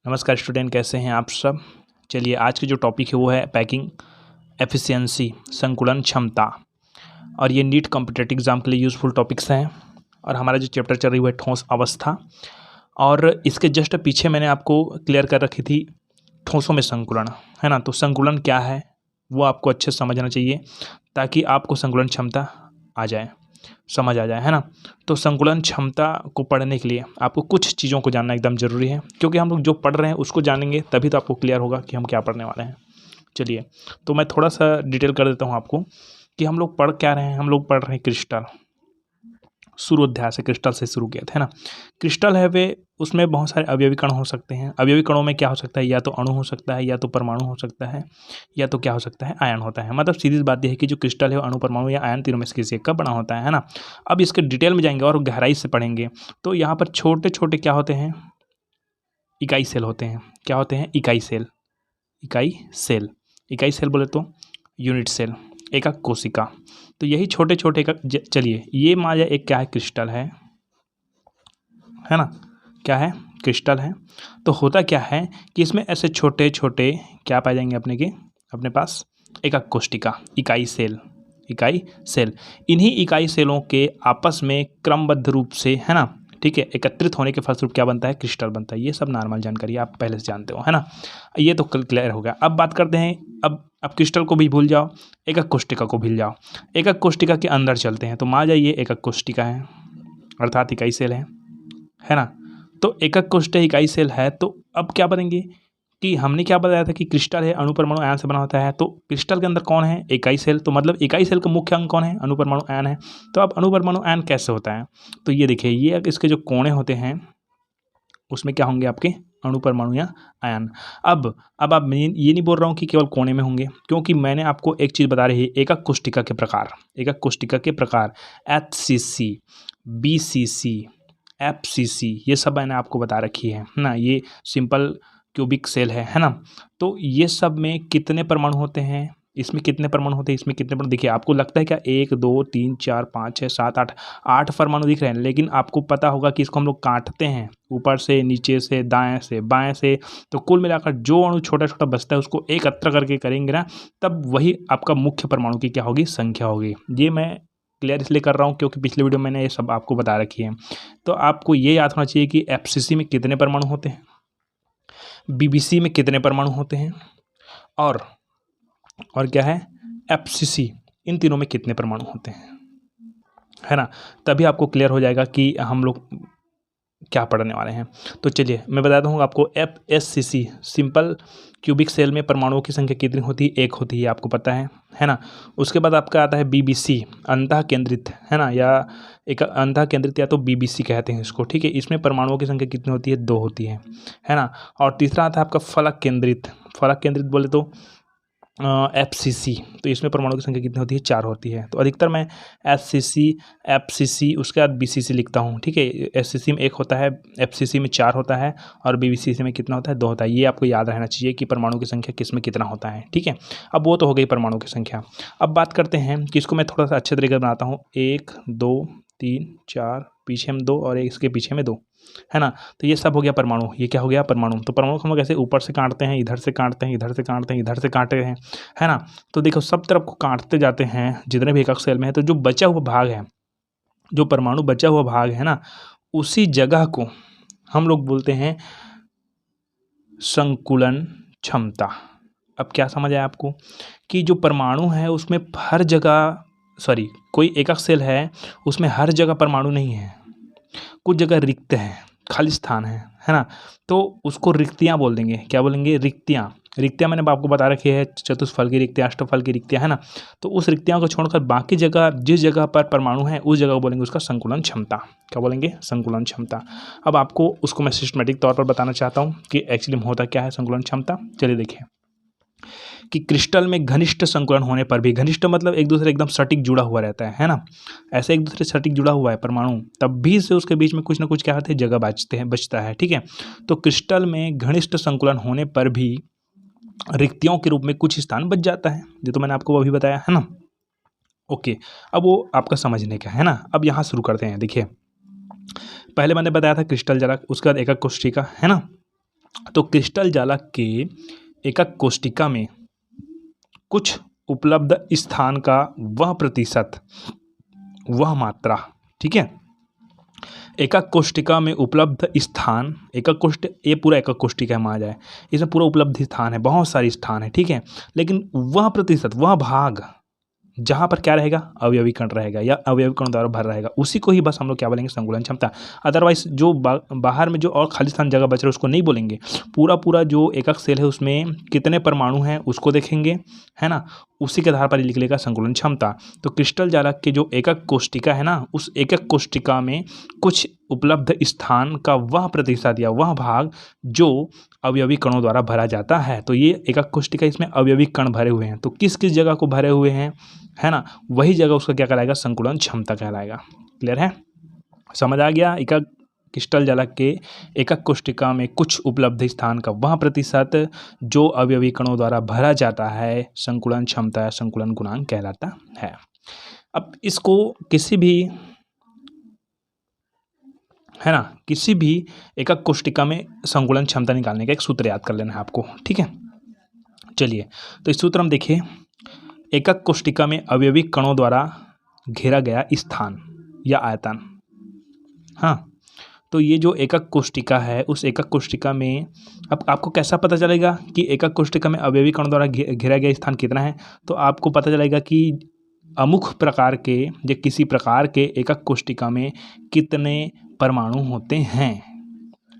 नमस्कार स्टूडेंट, कैसे हैं आप सब। चलिए आज की जो टॉपिक है वो है पैकिंग एफिशिएंसी, संकुलन क्षमता। और ये नीट कॉम्पिटिटिव एग्जाम के लिए यूज़फुल टॉपिक्स हैं। और हमारा जो चैप्टर चल रही है ठोस अवस्था, और इसके जस्ट पीछे मैंने आपको क्लियर कर रखी थी ठोसों में संकुलन, है ना। तो संकुलन क्या है वो आपको अच्छे से समझना चाहिए ताकि आपको संकुलन क्षमता आ जाए, समझ आ जाए, है ना। तो संकुलन क्षमता को पढ़ने के लिए आपको कुछ चीज़ों को जानना एकदम ज़रूरी है, क्योंकि हम लोग जो पढ़ रहे हैं उसको जानेंगे तभी तो आपको क्लियर होगा कि हम क्या पढ़ने वाले हैं। चलिए तो मैं थोड़ा सा डिटेल कर देता हूँ आपको कि हम लोग पढ़ क्या रहे हैं। हम लोग पढ़ रहे हैं क्रिस्टल, शुरू अध्याय से क्रिस्टल से शुरू किया था, है ना। क्रिस्टल है वे, उसमें बहुत सारे अवयवी कण हो सकते हैं। अवयवी कणों में क्या हो सकता है, या तो अणु हो सकता है, या तो परमाणु हो सकता है, या तो क्या हो सकता है, आयन होता है। मतलब सीधी बात यह है कि जो क्रिस्टल है अणु, परमाणु या आयन तीनों में से किसी एक का बना होता है ना। अब इसके डिटेल में जाएंगे और गहराई से पढ़ेंगे तो यहाँ पर छोटे छोटे क्या होते हैं, इकाई सेल होते हैं। क्या होते हैं, इकाई सेल। इकाई सेल, इकाई सेल बोले तो यूनिट सेल, एकक कोशिका। तो यही छोटे छोटे चलिए ये मान लिया एक क्या है, क्रिस्टल है ना। क्या है, क्रिस्टल है। तो होता क्या है कि इसमें ऐसे छोटे छोटे क्या पाए जाएंगे अपने पास, एकक कोशिका, इकाई सेल। इकाई सेल, इन्हीं इकाई सेलों के आपस में क्रमबद्ध रूप से, है ना, ठीक है, एकत्रित होने के फलस्वरूप क्या बनता है, क्रिस्टल बनता है। ये सब नॉर्मल जानकारी आप पहले से जानते हो, है ना। ये तो क्लियर हो गया। अब बात करते हैं, अब क्रिस्टल को भी भूल जाओ, एकक कोशिका को भूल जाओ। एकक कोशिका के अंदर चलते हैं तो मान जाइए एकक कोशिका है, अर्थात इकाई सेल है ना। तो एकक कोशिका इकाई सेल है। तो अब क्या बनेंगे कि हमने क्या बताया था कि क्रिस्टल है अणु, परमाणु, आयन से बना होता है। तो क्रिस्टल के अंदर कौन है, इकाई सेल। तो मतलब इकाई सेल का मुख्य अंग कौन है, अणु, परमाणु, आयन है। तो अब अणु, परमाणु, आयन कैसे होता है, तो ये देखिए, ये इसके जो कोणे होते हैं उसमें क्या होंगे आपके अणु, परमाणु या आयन। अब आप ये नहीं बोल रहा हूँ कि केवल कोने में होंगे, क्योंकि मैंने आपको एक चीज़ बता रही है, एकक कोशिका के प्रकार। एकक कोशिका के प्रकार HCC, BCC, FCC, ये सब मैंने आपको बता रखी है ना। ये सिंपल क्यूबिक सेल है ना। तो ये सब में कितने परमाणु होते हैं, इसमें कितने परमाणु होते हैं, इसमें कितने परमाणु, देखिए आपको लगता है क्या 1 2 3 4 5 6 7 8 8 परमाणु दिख रहे हैं, लेकिन आपको पता होगा कि इसको हम लोग काटते हैं ऊपर से, नीचे से, दाएं से, बाएं से। तो कुल मिलाकर जो अणु छोटा छोटा बचता है उसको एकत्र करके करेंगे ना, तब वही आपका मुख्य परमाणु की क्या होगी, संख्या होगी। ये मैं क्लियर इसलिए कर रहा हूँ क्योंकि पिछले वीडियो में मैंने ये सब आपको बता रखी है। तो आपको ये याद होना चाहिए कि FCC में कितने परमाणु होते हैं, BBC में कितने परमाणु होते हैं, और क्या है, FCC, इन तीनों में कितने परमाणु होते हैं, है ना। तभी आपको क्लियर हो जाएगा कि हम लोग क्या पढ़ने वाले हैं। तो चलिए मैं बताता हूँ आपको, FSCC, सिंपल क्यूबिक सेल में परमाणुओं की संख्या कितनी होती है, 1 होती है, आपको पता है ना। उसके बाद आपका आता है BBC, अंतः केंद्रित, है ना, या एक अंतः केंद्रित, या तो BBC कहते हैं इसको, ठीक है। इसमें परमाणुओं की संख्या कितनी होती है, 2 होती है ना। और तीसरा आता है आपका फलक केंद्रित। फलक केंद्रित बोले तो FCC, तो इसमें परमाणु की संख्या कितनी होती है, 4 होती है। तो अधिकतर मैं SCC, FCC, उसके बाद BCC लिखता हूँ, ठीक है। SCC में 1 होता है, FCC में 4 होता है, और BCC में कितना होता है, 2 होता है। ये आपको याद रहना चाहिए कि परमाणु की संख्या किस में कितना होता है, ठीक है। अब वो तो हो गई परमाणु की संख्या। अब बात करते हैं कि इसको मैं थोड़ा सा अच्छे तरीके से बनाता हूँ। 1 2 3 4, पीछे में 2 और इसके पीछे में 2, है ना। तो ये सब हो गया परमाणु। ये क्या हो गया, परमाणु। तो परमाणु को हम लोग ऐसे ऊपर से काटते हैं, इधर से काटते हैं, इधर से काटते हैं, इधर से काटते हैं, है ना। तो देखो सब तरफ को काटते जाते हैं जितने भी एकक सेल में है। तो जो बचा हुआ भाग है, जो परमाणु बचा हुआ भाग है ना, उसी जगह को हम लोग बोलते हैं संकुलन क्षमता। अब क्या समझ आया आपको कि जो परमाणु है उसमें हर जगह, सॉरी, कोई एकक सेल है उसमें हर जगह परमाणु नहीं है, कुछ जगह रिक्त है, खाली स्थान है ना। तो उसको रिक्तियाँ बोल देंगे। क्या बोलेंगे, रिक्तियाँ। रिक्तियाँ मैंने आपको बता रखी है, चतुष्फल की रिक्तियाँ, अष्टफल की रिक्तियाँ, है ना। तो उस रिक्तियाँ को छोड़कर बाकी जगह, जिस जगह पर परमाणु है उस जगह को बोलेंगे उसका संकुलन क्षमता। क्या बोलेंगे, संकुलन क्षमता। अब आपको उसको मैं सिस्टमेटिक तौर पर बताना चाहता हूँ कि एक्चुअली में होता क्या है संकुलन क्षमता। चलिए देखिए कि क्रिस्टल में घनिष्ठ संकुलन होने पर भी, घनिष्ठ मतलब एक दूसरे एकदम सटीक जुड़ा हुआ रहता है ना। ऐसे एक दूसरे सटीक जुड़ा हुआ है परमाणु, तब भी से उसके बीच में कुछ ना कुछ क्या होता है, जगह बचता है, ठीक है। तो क्रिस्टल में घनिष्ठ संकुलन होने पर भी रिक्तियों के रूप में कुछ स्थान बच जाता है, जो तो मैंने आपको अभी बताया, है ना। ओके, अब वो आपका समझने का है ना। अब यहाँ शुरू करते हैं। देखिए पहले मैंने बताया था क्रिस्टल जला, उसके बाद एकक कोशिका, है ना। तो क्रिस्टल जालक के एकक कोष्टिका में कुछ उपलब्ध स्थान का वह प्रतिशत, वह मात्रा, ठीक है। एकक कोष्टिका में उपलब्ध स्थान, एकक कोष्ट, ये पूरा एकक कोष्टिका मान जाए, इसमें पूरा उपलब्ध स्थान है, बहुत सारे स्थान है, ठीक है। लेकिन वह प्रतिशत, वह भाग जहाँ पर क्या रहेगा, अवयवी कण रहेगा या अवयवी कण द्वारा भर रहेगा, उसी को ही बस हम लोग क्या बोलेंगे, संकुलन क्षमता। अदरवाइज जो बाहर में जो और खाली स्थान जगह बच रहा है उसको नहीं बोलेंगे। पूरा पूरा जो एकक सेल है उसमें कितने परमाणु हैं उसको देखेंगे, है ना, उसी के आधार पर लिख लेगा संकुलन क्षमता। तो क्रिस्टल जालक के जो एकक कोष्टिका है ना, उस एकक कोष्टिका में कुछ उपलब्ध स्थान का वह प्रतिशत या वह भाग जो अवयवी कणों द्वारा भरा जाता है। तो ये एकक कोष्टिका, इसमें अवयवी कण भरे हुए हैं, तो किस किस जगह को भरे हुए हैं, है ना, वही जगह उसका क्या कहलाएगा, संकुलन क्षमता कहलाएगा। क्लियर है, समझ आ गया। एकक क्रिस्टल जालक के एकक कोष्टिका में कुछ उपलब्ध स्थान का वह प्रतिशत जो अवयवी कणों द्वारा भरा जाता है, संकुलन क्षमता या संकुलन गुणांक कहलाता है। अब इसको किसी भी, है ना, किसी भी एकक कोष्टिका में संकुलन क्षमता निकालने का एक सूत्र याद कर लेना है आपको, ठीक है। चलिए, तो इस सूत्र हम देखिए, एकक कोष्टिका में अवयवी कणों द्वारा घेरा गया स्थान या आयतन। हाँ, तो ये जो एकक कोष्टिका है, उस एकक कोष्टिका में अब आपको कैसा पता चलेगा कि एकक कोष्टिका में अवयवी कणों द्वारा घेरा गया स्थान कितना है। तो आपको पता चलेगा कि अमुक प्रकार के या किसी प्रकार के एकक कोष्टिका में कितने परमाणु होते हैं।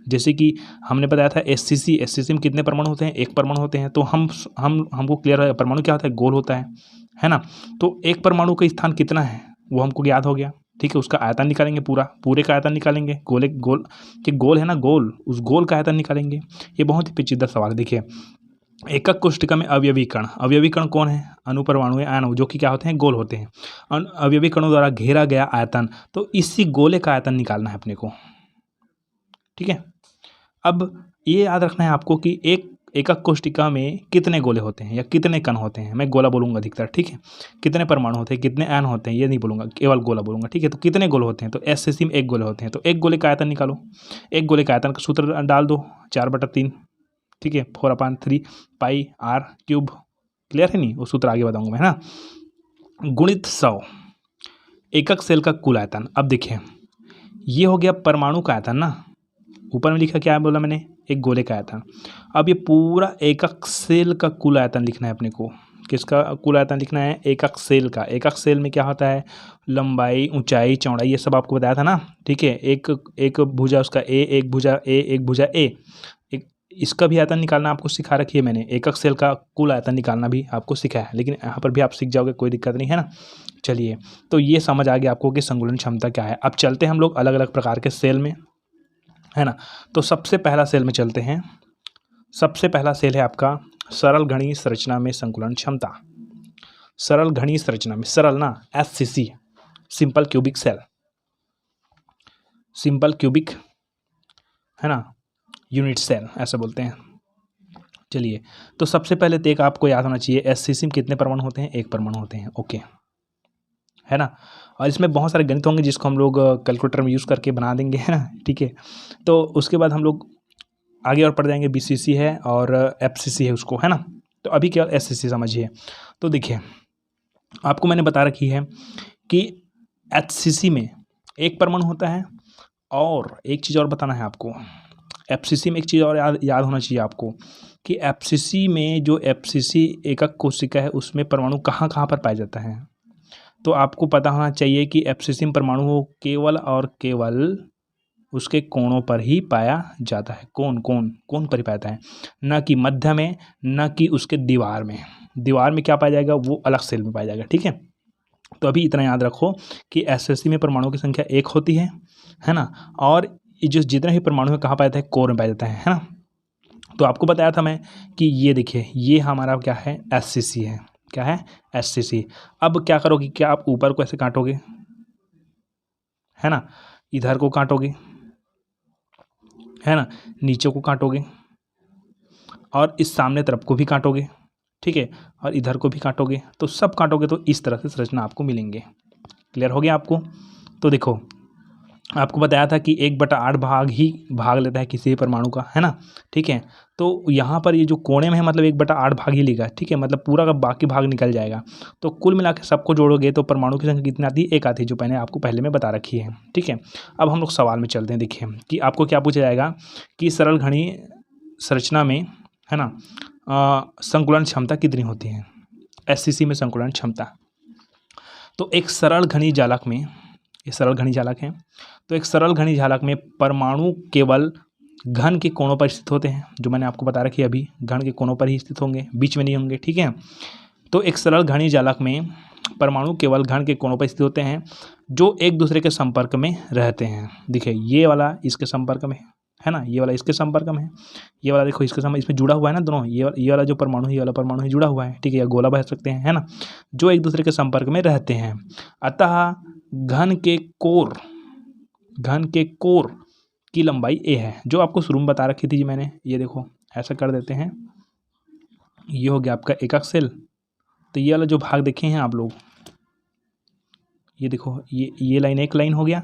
जैसे कि हमने बताया था एससीसी में कितने परमाणु होते हैं, एक परमाणु होते हैं। तो हमको क्लियर है परमाणु क्या होता है, गोल होता है ना। तो एक परमाणु का स्थान कितना है वो हमको याद हो गया, ठीक है। उसका आयतन निकालेंगे, पूरे का आयतन निकालेंगे, गोल है ना, गोल, उस गोल का आयतन निकालेंगे। ये बहुत ही पेचीदा सवाल है। देखिए, एकक कोष्टिका में अवयवी कण कौन है, अणुपरमाणु या आयन, जो कि क्या होते हैं, गोल होते हैं। अवयवी कणों द्वारा घेरा गया आयतन, तो इसी गोले का आयतन निकालना है अपने को, ठीक है। अब ये याद रखना है आपको कि एक एकक कोष्टिका में कितने गोले होते हैं या कितने कण होते हैं। मैं गोला बोलूँगा अधिकतर, ठीक है। कितने परमाणु होते हैं, कितने आयन होते हैं, ये नहीं बोलूँगा, केवल गोला बोलूँगा, ठीक है। तो कितने गोले होते हैं, तो एससीसी में एक गोले होते हैं। तो एक गोले का आयतन निकालो, एक गोले का आयतन का सूत्र डाल दो, 4/3, ठीक है, 4/3 पाई r क्यूब। क्लियर है नहीं, वो सूत्र आगे बताऊँगा मैं, है ना, गुणित 100 एकक सेल का कुल आयतन। अब देखिए, ये हो गया परमाणु का आयतन ना, ऊपर में लिखा क्या बोला मैंने, एक गोले का आयतन। अब ये पूरा एकक सेल का कुल आयतन लिखना है अपने को। किसका कुल आयतन लिखना है, एकक सेल का। एकक सेल में क्या होता है, लंबाई, ऊंचाई, चौड़ाई, ये सब आपको बताया था ना, ठीक है। एक भुजा उसका ए, एक भुजा ए, एक भुजा ए, इसका भी आयतन निकालना आपको सिखा रखी है मैंने। एकक सेल का कुल आयतन निकालना भी आपको सिखाया है, लेकिन यहाँ पर भी आप सीख जाओगे, कोई दिक्कत नहीं है ना। चलिए, तो ये समझ आ गया आपको कि संकुलन क्षमता क्या है। अब चलते हैं हम लोग अलग अलग प्रकार के सेल में, है ना। तो सबसे पहला सेल में चलते हैं। सबसे पहला सेल है आपका सरल घनीय संरचना में संकुलन क्षमता। सरल घनीय संरचना में, सरल ना, SCC, simple cubic cell, simple cubic, है ना, यूनिट सेल ऐसा बोलते हैं। चलिए, तो सबसे पहले तो एक आपको याद होना चाहिए, एससीसी में कितने परमाणु होते हैं, एक परमाणु होते हैं, ओके, है ना। और इसमें बहुत सारे गणित होंगे जिसको हम लोग कैलकुलेटर में यूज़ करके बना देंगे, है ना, ठीक है। तो उसके बाद हम लोग आगे और पढ़ जाएंगे, बीसीसी है और एफसीसी है उसको, है ना। तो अभी केवल एससीसी समझिए। तो देखिए, आपको मैंने बता रखी है कि एचसीसी में एक परमाणु होता है, और एक चीज़ और बताना है आपको, एफसीसी में एक चीज़ और याद होना चाहिए आपको कि एफसीसी में जो एफसीसी एकक कोशिका है उसमें परमाणु कहाँ कहाँ पर पाया जाता है। तो आपको पता होना चाहिए कि एफसीसी में परमाणु केवल और केवल उसके कोणों पर ही पाया जाता है। कोण पर ही पाया जाता है, न कि मध्य में, न कि उसके दीवार में। दीवार में क्या पाया जाएगा, वो अलग सेल में पाया जाएगा, ठीक है। तो अभी इतना याद रखो कि एसएससी में परमाणुओं की संख्या 1 होती है ना, और जो जितने भी परमाणु है कहाँ पाया जाता है, कोर में पाया जाता है ना। तो आपको बताया था मैं कि ये देखिए, ये हमारा क्या है, एससीसी है। क्या है, एससीसी। अब क्या करोगे, क्या आप ऊपर को ऐसे काटोगे, है ना, इधर को काटोगे, है ना, नीचे को काटोगे, और इस सामने तरफ को भी काटोगे, ठीक है, और इधर को भी काटोगे। तो सब काटोगे तो इस तरह से संरचना आपको मिलेंगे। क्लियर हो गया आपको। तो देखो, आपको बताया था कि 1/8 भाग ही भाग लेता है किसी भी परमाणु का, है ना। ठीक है, तो यहाँ पर ये जो कोने में है मतलब 1/8 भाग ही लेगा। ठीक है, मतलब पूरा का बाकी भाग निकल जाएगा। तो कुल मिला के सबको जोड़ोगे तो परमाणु की संख्या कितनी आती है? 1 आती है, जो मैंने आपको पहले में बता रखी है। ठीक है, अब हम लोग सवाल में चलते हैं। देखिए कि आपको क्या पूछा जाएगा कि सरल घनी संरचना में, है ना, संकुलन क्षमता कितनी होती है? SCC में संकुलन क्षमता। तो एक सरल घनी जालक में, ये सरल घनी जालक है, तो एक सरल घनी जालक में परमाणु केवल घन के कोनों पर स्थित होते हैं, जो मैंने आपको बता रखी है अभी, घन के कोनों पर ही स्थित होंगे, बीच में नहीं होंगे। ठीक है, तो एक सरल घनी जालक में परमाणु केवल घन के कोनों पर स्थित होते हैं जो एक दूसरे के संपर्क में रहते हैं। देखिए ये वाला इसके संपर्क में है ना, ये वाला इसके संपर्क में है, ये वाला देखो इसके संपर्क, इसमें जुड़ा हुआ है ना दोनों, ये वाला जो परमाणु है, ये वाला परमाणु ही जुड़ा हुआ है। ठीक है, या गोला बह सकते हैं, है ना, जो एक दूसरे के संपर्क में रहते हैं। अतः घन के कोर की लंबाई a है, जो आपको शुरू में बता रखी थी जी मैंने। ये देखो ऐसा कर देते हैं, ये हो गया आपका एकक सेल। तो ये वाला जो भाग देखे हैं आप लोग, ये देखो ये लाइन एक लाइन हो गया,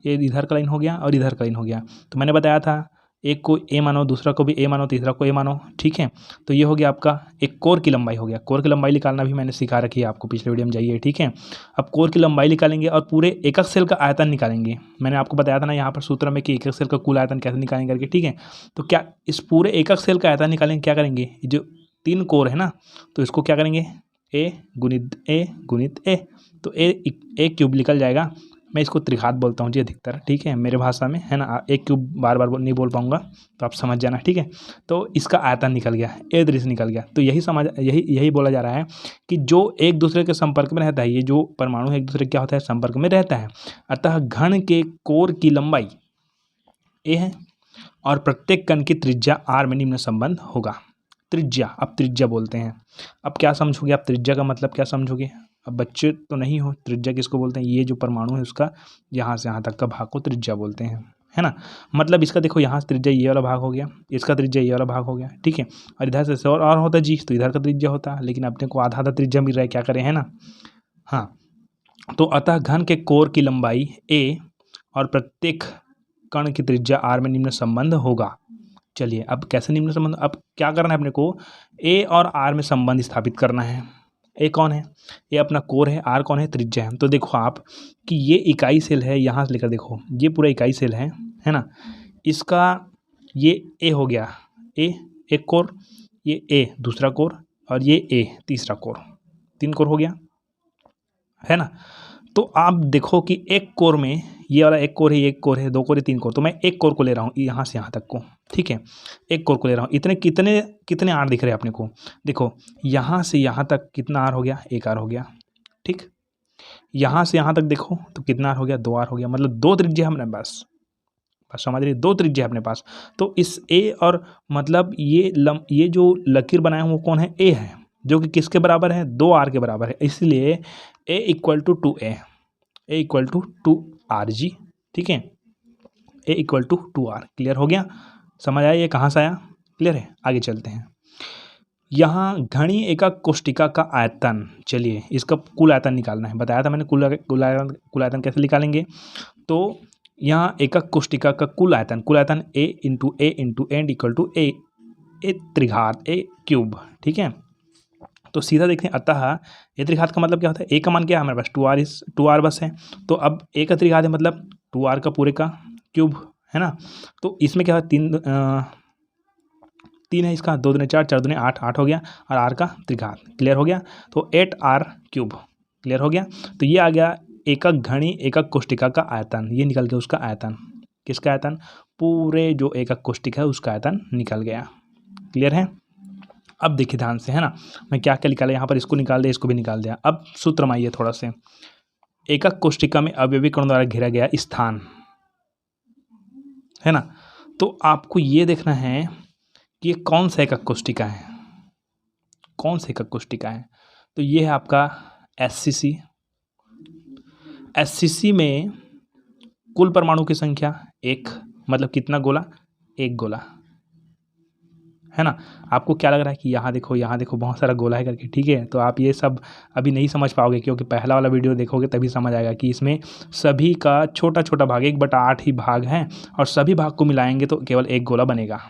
ये इधर का लाइन हो गया और इधर का लाइन हो गया। तो मैंने बताया था एक को a मानो, दूसरा को भी a मानो, तीसरा को a मानो। ठीक है, तो ये हो गया आपका एक कोर की लंबाई हो गया। कोर की लंबाई निकालना भी मैंने सिखा रखी है आपको, पिछले वीडियो में जाइए। ठीक है, अब कोर की लंबाई निकालेंगे और पूरे एकक सेल का आयतन निकालेंगे। मैंने आपको बताया था ना यहाँ पर सूत्र में कि एकक सेल का कुल आयतन कैसे निकालेंगे करके। ठीक है, तो क्या इस पूरे एकक सेल का आयतन निकालेंगे, क्या करेंगे, जो 3 कोर है ना, तो इसको क्या करेंगे, a गुणित a, तो a क्यूब निकल जाएगा। मैं इसको त्रिघात बोलता हूँ जी अधिकतर। ठीक है, मेरे भाषा में, है ना, एक क्यूब बार बार नहीं बोल पाऊंगा, तो आप समझ जाना। ठीक है, तो इसका आयतन निकल गया, ए दृश्य निकल गया। तो यही बोला जा रहा है कि जो एक दूसरे के संपर्क में रहता है, ये जो परमाणु है एक दूसरे क्या होता है, संपर्क में रहता है। अतः घन के कोर की लंबाई a है और प्रत्येक कण की त्रिज्या r में निम्न संबंध होगा। त्रिज्या, अब त्रिज्या बोलते हैं। अब क्या समझोगे आप, त्रिज्या का मतलब क्या समझोगे? अब बच्चे तो नहीं हो, त्रिज्या किसको बोलते हैं? ये जो परमाणु है उसका यहाँ से यहाँ तक का भाग को त्रिज्या बोलते हैं, है ना। मतलब इसका देखो यहाँ से त्रिज्या ये वाला भाग हो गया, इसका त्रिज्या ये वाला भाग हो गया। ठीक है, और इधर से और होता जी, तो इधर का त्रिज्या होता है, लेकिन अपने को आधा आधा त्रिज्या मिल रहा है, क्या करें, है ना। हाँ, तो अतः घन के कोर की लंबाई a और प्रत्येक कण की त्रिज्या r में निम्न संबंध होगा। चलिए अब कैसे निम्न संबंध, अब क्या करना है अपने को, a और r में संबंध स्थापित करना है। a कौन है, ये अपना कोर है, r कौन है, त्रिज्या है। तो देखो आप कि ये इकाई सेल है, यहाँ से लेकर देखो ये पूरा इकाई सेल है ना, इसका ये a हो गया, a एक कोर, ये a दूसरा कोर और ये a तीसरा कोर, 3 कोर हो गया, है ना। तो आप देखो कि एक कोर में ये वाला एक कोर है, एक कोर है, 2 कोर है, 3 कोर, तो मैं एक कोर को ले रहा हूँ यहाँ से यहाँ तक को। ठीक है, एक कोर को ले रहा हूँ। इतने कितने आर दिख रहे हैं अपने को, देखो यहाँ से यहाँ तक कितना आर हो गया, 1 आर हो गया। ठीक, यहाँ से यहाँ तक देखो तो कितना आर हो गया, 2 आर हो गया। मतलब 2 त्रिज्या हमने बस समझ रही, 2 त्रिज्या अपने पास। तो इस a और मतलब ये जो लकीर बनाया हूँ वो कौन है, a है, जो कि किसके बराबर है, 2 आर के बराबर है। इसलिए a equal to 2a, a equal to 2r जी। ठीक है, a equal to 2r। Clear हो गया, समझ आया ये कहाँ से आया, क्लियर है। आगे चलते हैं, यहाँ घनी एकक कोष्टिका का आयतन, चलिए इसका कुल आयतन निकालना है। बताया था मैंने कुल आयतन कैसे निकालेंगे। तो यहाँ एकक कोष्टिका का कुल आयतन a into and equal to a त्रिघात a क्यूब। ठीक है, तो सीधा देखते हैं। अतः a त्रिघात का मतलब क्या होता है, a का मान क्या है हमारे पास, 2r बस है। तो अब a का त्रिघात है मतलब 2r का पूरे का क्यूब, है ना। तो इसमें क्या है, 3 है इसका, 2 दूनी 4, 4 दूनी 8, 8 हो गया, और r का त्रिघात। क्लियर हो गया, तो 8r क्यूब। क्लियर हो गया, तो ये आ गया एकक घनी एकक कोष्टिका का आयतन। ये निकल गया उसका आयतन, किसका आयतन, पूरे जो एकक कोष्टिका है उसका आयतन निकल गया। क्लियर है। अब देखिए ध्यान से, है ना, मैं क्या क्या निकाला यहाँ पर, इसको निकाल दिया, इसको भी निकाल दिया। अब सूत्र में आइए थोड़ा से, एकक कोष्टिका में अवयवी कणों द्वारा घेरा गया स्थान, है ना। तो आपको ये देखना है कि ये कौन सा एकक कोष्टिका है, कौन सा एकक कोष्टिका है। तो ये है आपका SCC। SCC में कुल परमाणु की संख्या 1, मतलब कितना गोला, 1 गोला, है ना। आपको क्या लग रहा है कि यहाँ देखो बहुत सारा गोला है करके, ठीक है। तो आप ये सब अभी नहीं समझ पाओगे, क्योंकि पहला वाला वीडियो देखोगे तभी समझ आएगा कि इसमें सभी का छोटा छोटा भाग 1/8 ही भाग है, और सभी भाग को मिलाएंगे तो केवल एक गोला बनेगा,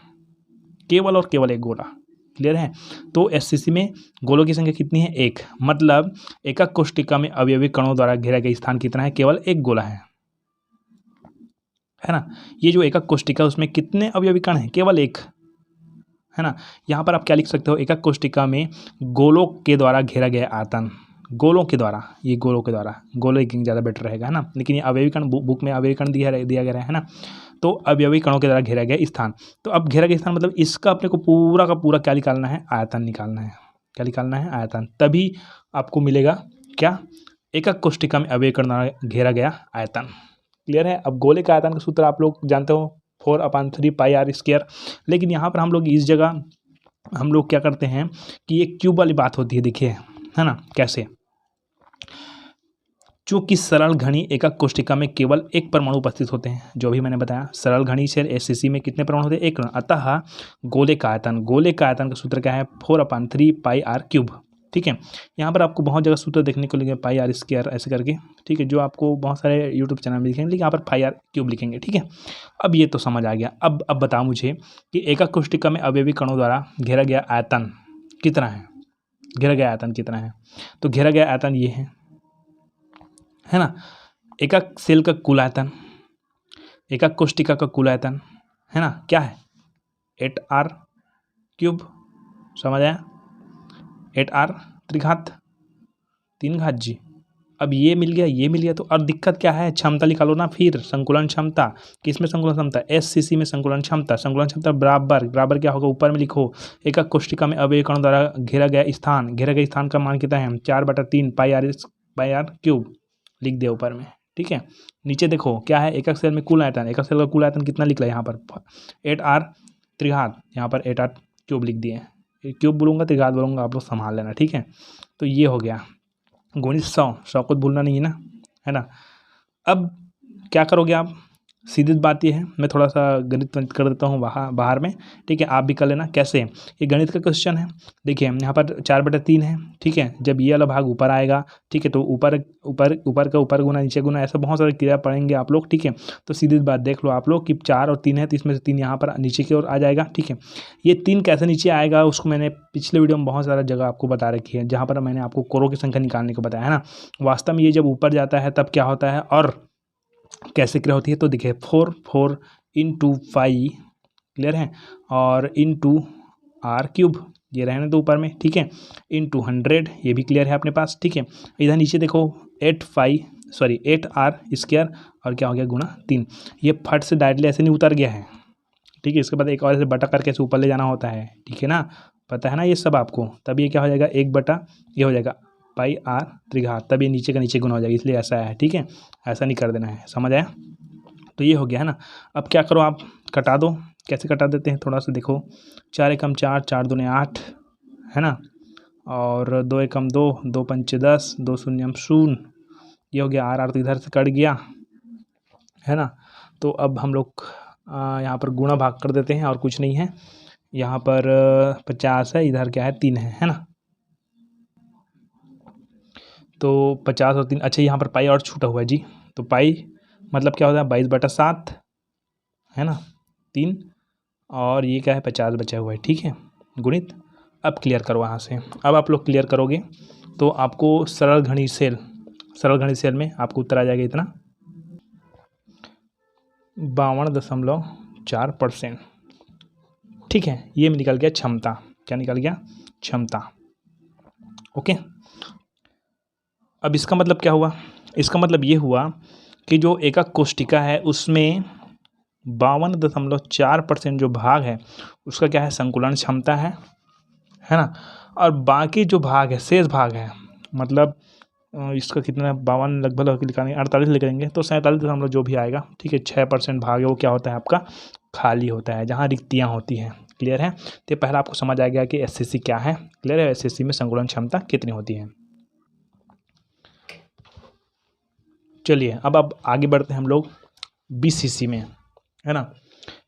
केवल और केवल एक गोला। क्लियर है। तो एससीसी में गोलों की संख्या कितनी है? एक। मतलब एकक कोष्टिका में अवयवी कणों द्वारा घेरा गया स्थान कितना है? केवल एक गोला है ना। ये जो एकक कोष्टिका उसमें कितने अवयवी कण हैं? केवल एक, है ना। यहाँ पर आप क्या लिख सकते हो? एकक कोष्टिका में गोलों के द्वारा घेरा गया आयतन, गोलों के द्वारा, ये गोलों के द्वारा, गोले ज़्यादा बेटर रहेगा, है ना। लेकिन ये अवयवी कण बुक में अवयवी कण दिया गया है ना। तो अवयवी कणों के द्वारा घेरा गया स्थान, तो अब घेरा गया स्थान मतलब इसका अपने को पूरा का पूरा क्या निकालना है? आयतन निकालना है। क्या निकालना है? आयतन। तभी आपको मिलेगा क्या? एकक कोष्टिका में अवयवी कण द्वारा घेरा गया आयतन। क्लियर है। अब गोले का आयतन का सूत्र आप लोग जानते हो, 4/3 पाई आर स्क्वायर। लेकिन यहाँ पर हम लोग इस जगह हम लोग क्या करते हैं कि ये क्यूब वाली बात होती है, देखिए, है ना। कैसे? चूँकि सरल घनी एकक कोष्टिका में केवल एक परमाणु उपस्थित होते हैं, जो भी मैंने बताया, सरल घनी से एससीसी में कितने परमाणु होते हैं? एक। अतः गोले का आयतन का सूत्र क्या है? 4/3 पाई आर क्यूब। ठीक है। यहाँ पर आपको बहुत जगह सूत्र देखने को मिलेगा, पाई आर स्क्वायर ऐसे करके, ठीक है, जो आपको बहुत सारे यूट्यूब चैनल में लिखेंगे, लेकिन यहाँ पर पाई आर क्यूब लिखेंगे, ठीक है। अब ये तो समझ आ गया। अब बताओ मुझे कि एकक कोष्टिका में अवयवी कणों द्वारा घेरा गया आयतन कितना है? घेरा गया आयतन कितना है? तो घेरा गया आयतन ये है ना। एकक सेल का कुल आयतन, एकक कोष्टिका का कुल आयतन, है ना, क्या है? 8r cube. समझ आया? 8r त्रिघात 3 घात जी। अब ये मिल गया, ये मिल गया, तो अब दिक्कत क्या है? क्षमता निकालो ना फिर, संकुलन क्षमता। किसमें संकुलन क्षमता? एससीसी में संकुलन क्षमता। संकुलन क्षमता बराबर क्या होगा? ऊपर में लिखो, एकक कोष्टिका में अवयवी कणों द्वारा घेरा गया स्थान का मान कितना है? 4/3 पाई आर क्यूब लिख दिया ऊपर में, ठीक है। नीचे देखो क्या है? एकक सेल में कुल आयतन, एकक सेल का कुल आयतन कितना लिख रहा है यहाँ पर? 8r त्रिघात, यहाँ पर 8r क्यूब लिख दिए। क्यूब बोलूँगा त्रिघात बोलूँगा, आप लोग संभाल लेना, ठीक है। तो ये हो गया गुणित 100 को भूलना नहीं है ना, है ना। अब क्या करोगे आप? सीधी बात ये है, मैं थोड़ा सा गणित कर देता हूँ बाहर में, ठीक है। आप भी कर लेना। कैसे? ये गणित का क्वेश्चन है। देखिए यहाँ पर 4/3 है, ठीक है। जब ये वाला भाग ऊपर आएगा, ठीक है, तो ऊपर गुना नीचे गुना, ऐसा बहुत सारे क्रिया पढ़ेंगे आप लोग, ठीक है। तो सीधी बात देख लो आप लोग कि 4 और 3 है, तो इसमें से 3 यहाँ पर नीचे की ओर आ जाएगा, ठीक है। ये 3 कैसे नीचे आएगा उसको मैंने पिछले वीडियो में बहुत सारा जगह आपको बता रखी है, जहाँ पर मैंने आपको कोरों की संख्या निकालने को बताया है ना। वास्तव में ये जब ऊपर जाता है तब क्या होता है और कैसे क्रिया होती है? तो देखिए 4 × 5, क्लियर है, और इंटू आर क्यूब, ये रहने दो ऊपर में, ठीक है, इंटू 100, ये भी क्लियर है अपने पास, ठीक है। इधर नीचे देखो 8r स्क्वायर, और क्या हो गया? गुणा 3। ये फट से डायरेक्टली ऐसे नहीं उतर गया है, ठीक है। इसके बाद एक और ऐसे बटा करके ऐसे ऊपर ले जाना होता है, ठीक है ना, पता है ना ये सब आपको। तब ये क्या हो जाएगा? 1/, ये हो जाएगा पाई आर त्रिघात, तब ये नीचे का नीचे गुना हो जाएगा, इसलिए ऐसा है, ठीक है। ऐसा नहीं कर देना है, समझ आया? तो ये हो गया, है ना। अब क्या करो आप? कटा दो। कैसे कटा देते हैं थोड़ा सा देखो। 4 एकम 4, 4 दूने 8, है ना, और 2 एकम 2, 2 पंचे 10, 2 शून्यम 0, ये हो गया। आर तो इधर से कट गया, है ना। तो अब हम लोग यहाँ पर गुणा भाग कर देते हैं, और कुछ नहीं है। यहाँ पर 50 है, इधर क्या है? 3 है ना। तो 50 और 3, अच्छा यहाँ पर पाई और छूटा हुआ है जी। तो पाई मतलब क्या होता है? 22/7, है ना, 3, और ये क्या है? 50 बचा हुआ है, ठीक है, गुणित। अब क्लियर करो वहाँ से। अब आप लोग क्लियर करोगे तो आपको सरल घनी सेल में आपको उत्तर आ जाएगा इतना, 52.4%, ठीक है। ये में निकल गया क्षमता। क्या निकल गया? क्षमता। ओके। अब इसका मतलब क्या हुआ? इसका मतलब ये हुआ कि जो एकक कोष्टिका है उसमें 52.4% जो भाग है उसका क्या है? संकुलन क्षमता है ना। और बाकी जो भाग है, शेष भाग है, मतलब इसका कितना 52 लगभग लिखाएंगे, 48 लिख लेंगे, तो 47 जो भी आएगा, ठीक है, 6% भाग है वो क्या होता है? आपका खाली होता है, जहाँ रिक्तियाँ होती हैं। क्लियर है? तो पहला आपको समझ आ गया कि एससीसी क्या है। क्लियर है? एससीसी में संकुलन क्षमता कितनी होती है। चलिए अब आगे बढ़ते हैं हम लोग बीसीसी में, है ना।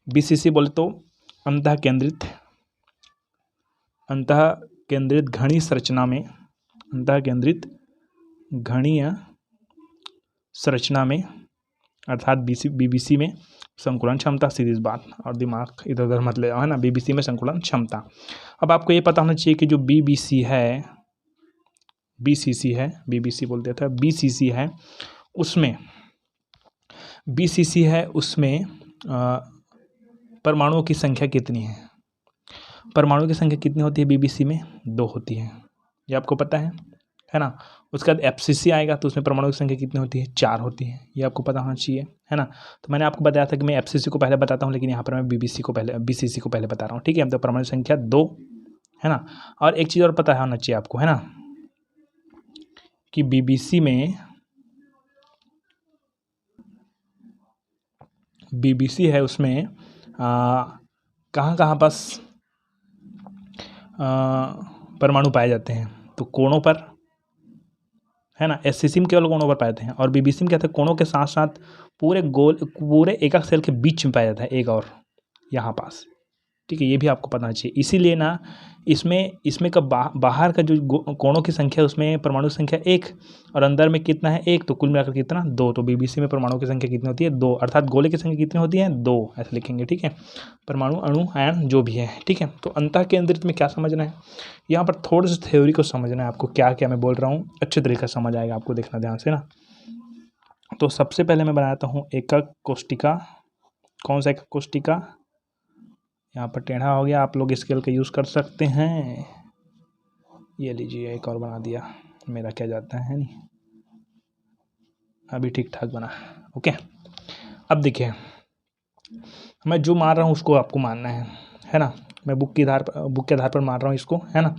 बीसीसी बोले तो अंतः केंद्रित अंतः केंद्रित घड़ी संरचना में, अंतः केंद्रित घड़ीय संरचना में अर्थात बीबीसी में संकुलन क्षमता। सीधी बात, और दिमाग इधर उधर मत ले जाओ, है ना। बीबीसी में संकुलन क्षमता। अब आपको ये पता होना चाहिए कि जो बीबीसी है, बीसीसी है, बीबीसी बोलते थे, बीसीसी है, उसमें बीसीसी है उसमें परमाणुओं की संख्या कितनी है? परमाणु की संख्या कितनी होती है बीबीसी में? 2 होती है, ये आपको पता है ना। उसके बाद एफसीसी आएगा तो उसमें परमाणु की संख्या कितनी होती है? 4 होती है, ये आपको पता होना चाहिए, है ना। तो मैंने आपको बताया था कि मैं एफसीसी को पहले बताता हूँ, लेकिन यहाँ पर मैं बीसीसी को पहले बता रहा हूँ, ठीक है। तो परमाणु संख्या 2, है ना। और एक चीज़ और पता होना चाहिए आपको, है ना, कि बीबीसी में बीबीसी है उसमें कहाँ बस परमाणु पाए जाते हैं? तो कोणों पर, है ना। एससीसी में केवल कोणों पर पाए जाते हैं, और बीबीसी में क्या था, कोणों के साथ साथ पूरे एकक सेल के बीच में पाया जाता है, एक और यहाँ पास, ठीक है। ये भी आपको पता चाहिए। इसीलिए ना इसमें का बाहर का जो कोणों की संख्या, उसमें परमाणु संख्या 1 और अंदर में कितना है? 1, तो कुल मिलाकर कितना? 2। तो बीबीसी में परमाणु की संख्या कितनी होती है? 2, अर्थात गोले की संख्या कितनी होती है? 2, ऐसे लिखेंगे, ठीक है। परमाणु, अणु, आयन जो भी है, ठीक है। तो अंतः केंद्रित में क्या समझना है, यहाँ पर थोड़ी सी थ्योरी को समझना है आपको, क्या क्या मैं बोल रहा हूँ अच्छे तरीके से समझ आएगा आपको, देखना ध्यान से ना। तो सबसे पहले मैं बनाता हूँ एकक कोष्टिका। कौन सा एकक कोष्टिका? यहाँ पर टेढ़ा हो गया, आप लोग स्केल का यूज़ कर सकते हैं। ये लीजिए, एक और बना दिया, मेरा क्या जाता है नहीं, अभी ठीक ठाक बना, ओके। अब देखिए, मैं जो मान रहा हूँ उसको आपको मानना है ना। मैं बुक के आधार पर मान रहा हूँ इसको, है ना।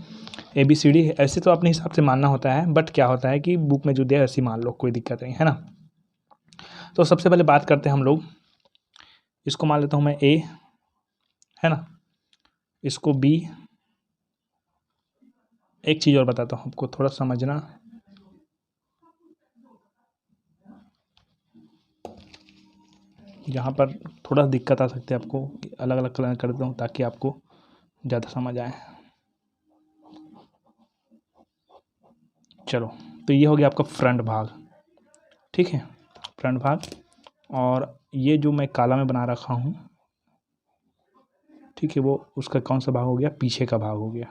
ABCD ऐसे तो अपने हिसाब से मानना होता है, बट क्या होता है कि बुक में जो दिया ऐसे मान लो, कोई दिक्कत नहीं, है ना। तो सबसे पहले बात करते हैं हम लोग, इसको मान लेता हूँ मैं A, है ना, इसको B। एक चीज़ और बताता हूँ आपको, थोड़ा समझना, यहाँ पर थोड़ा दिक्कत आ सकती है आपको, अलग अलग कलर कर देता हूँ ताकि आपको ज़्यादा समझ आए। चलो, तो ये हो गया आपका फ्रंट भाग, ठीक है, फ्रंट भाग। और ये जो मैं काला में बना रखा हूँ, ठीक है, वो उसका कौन सा भाग हो गया? पीछे का भाग हो गया।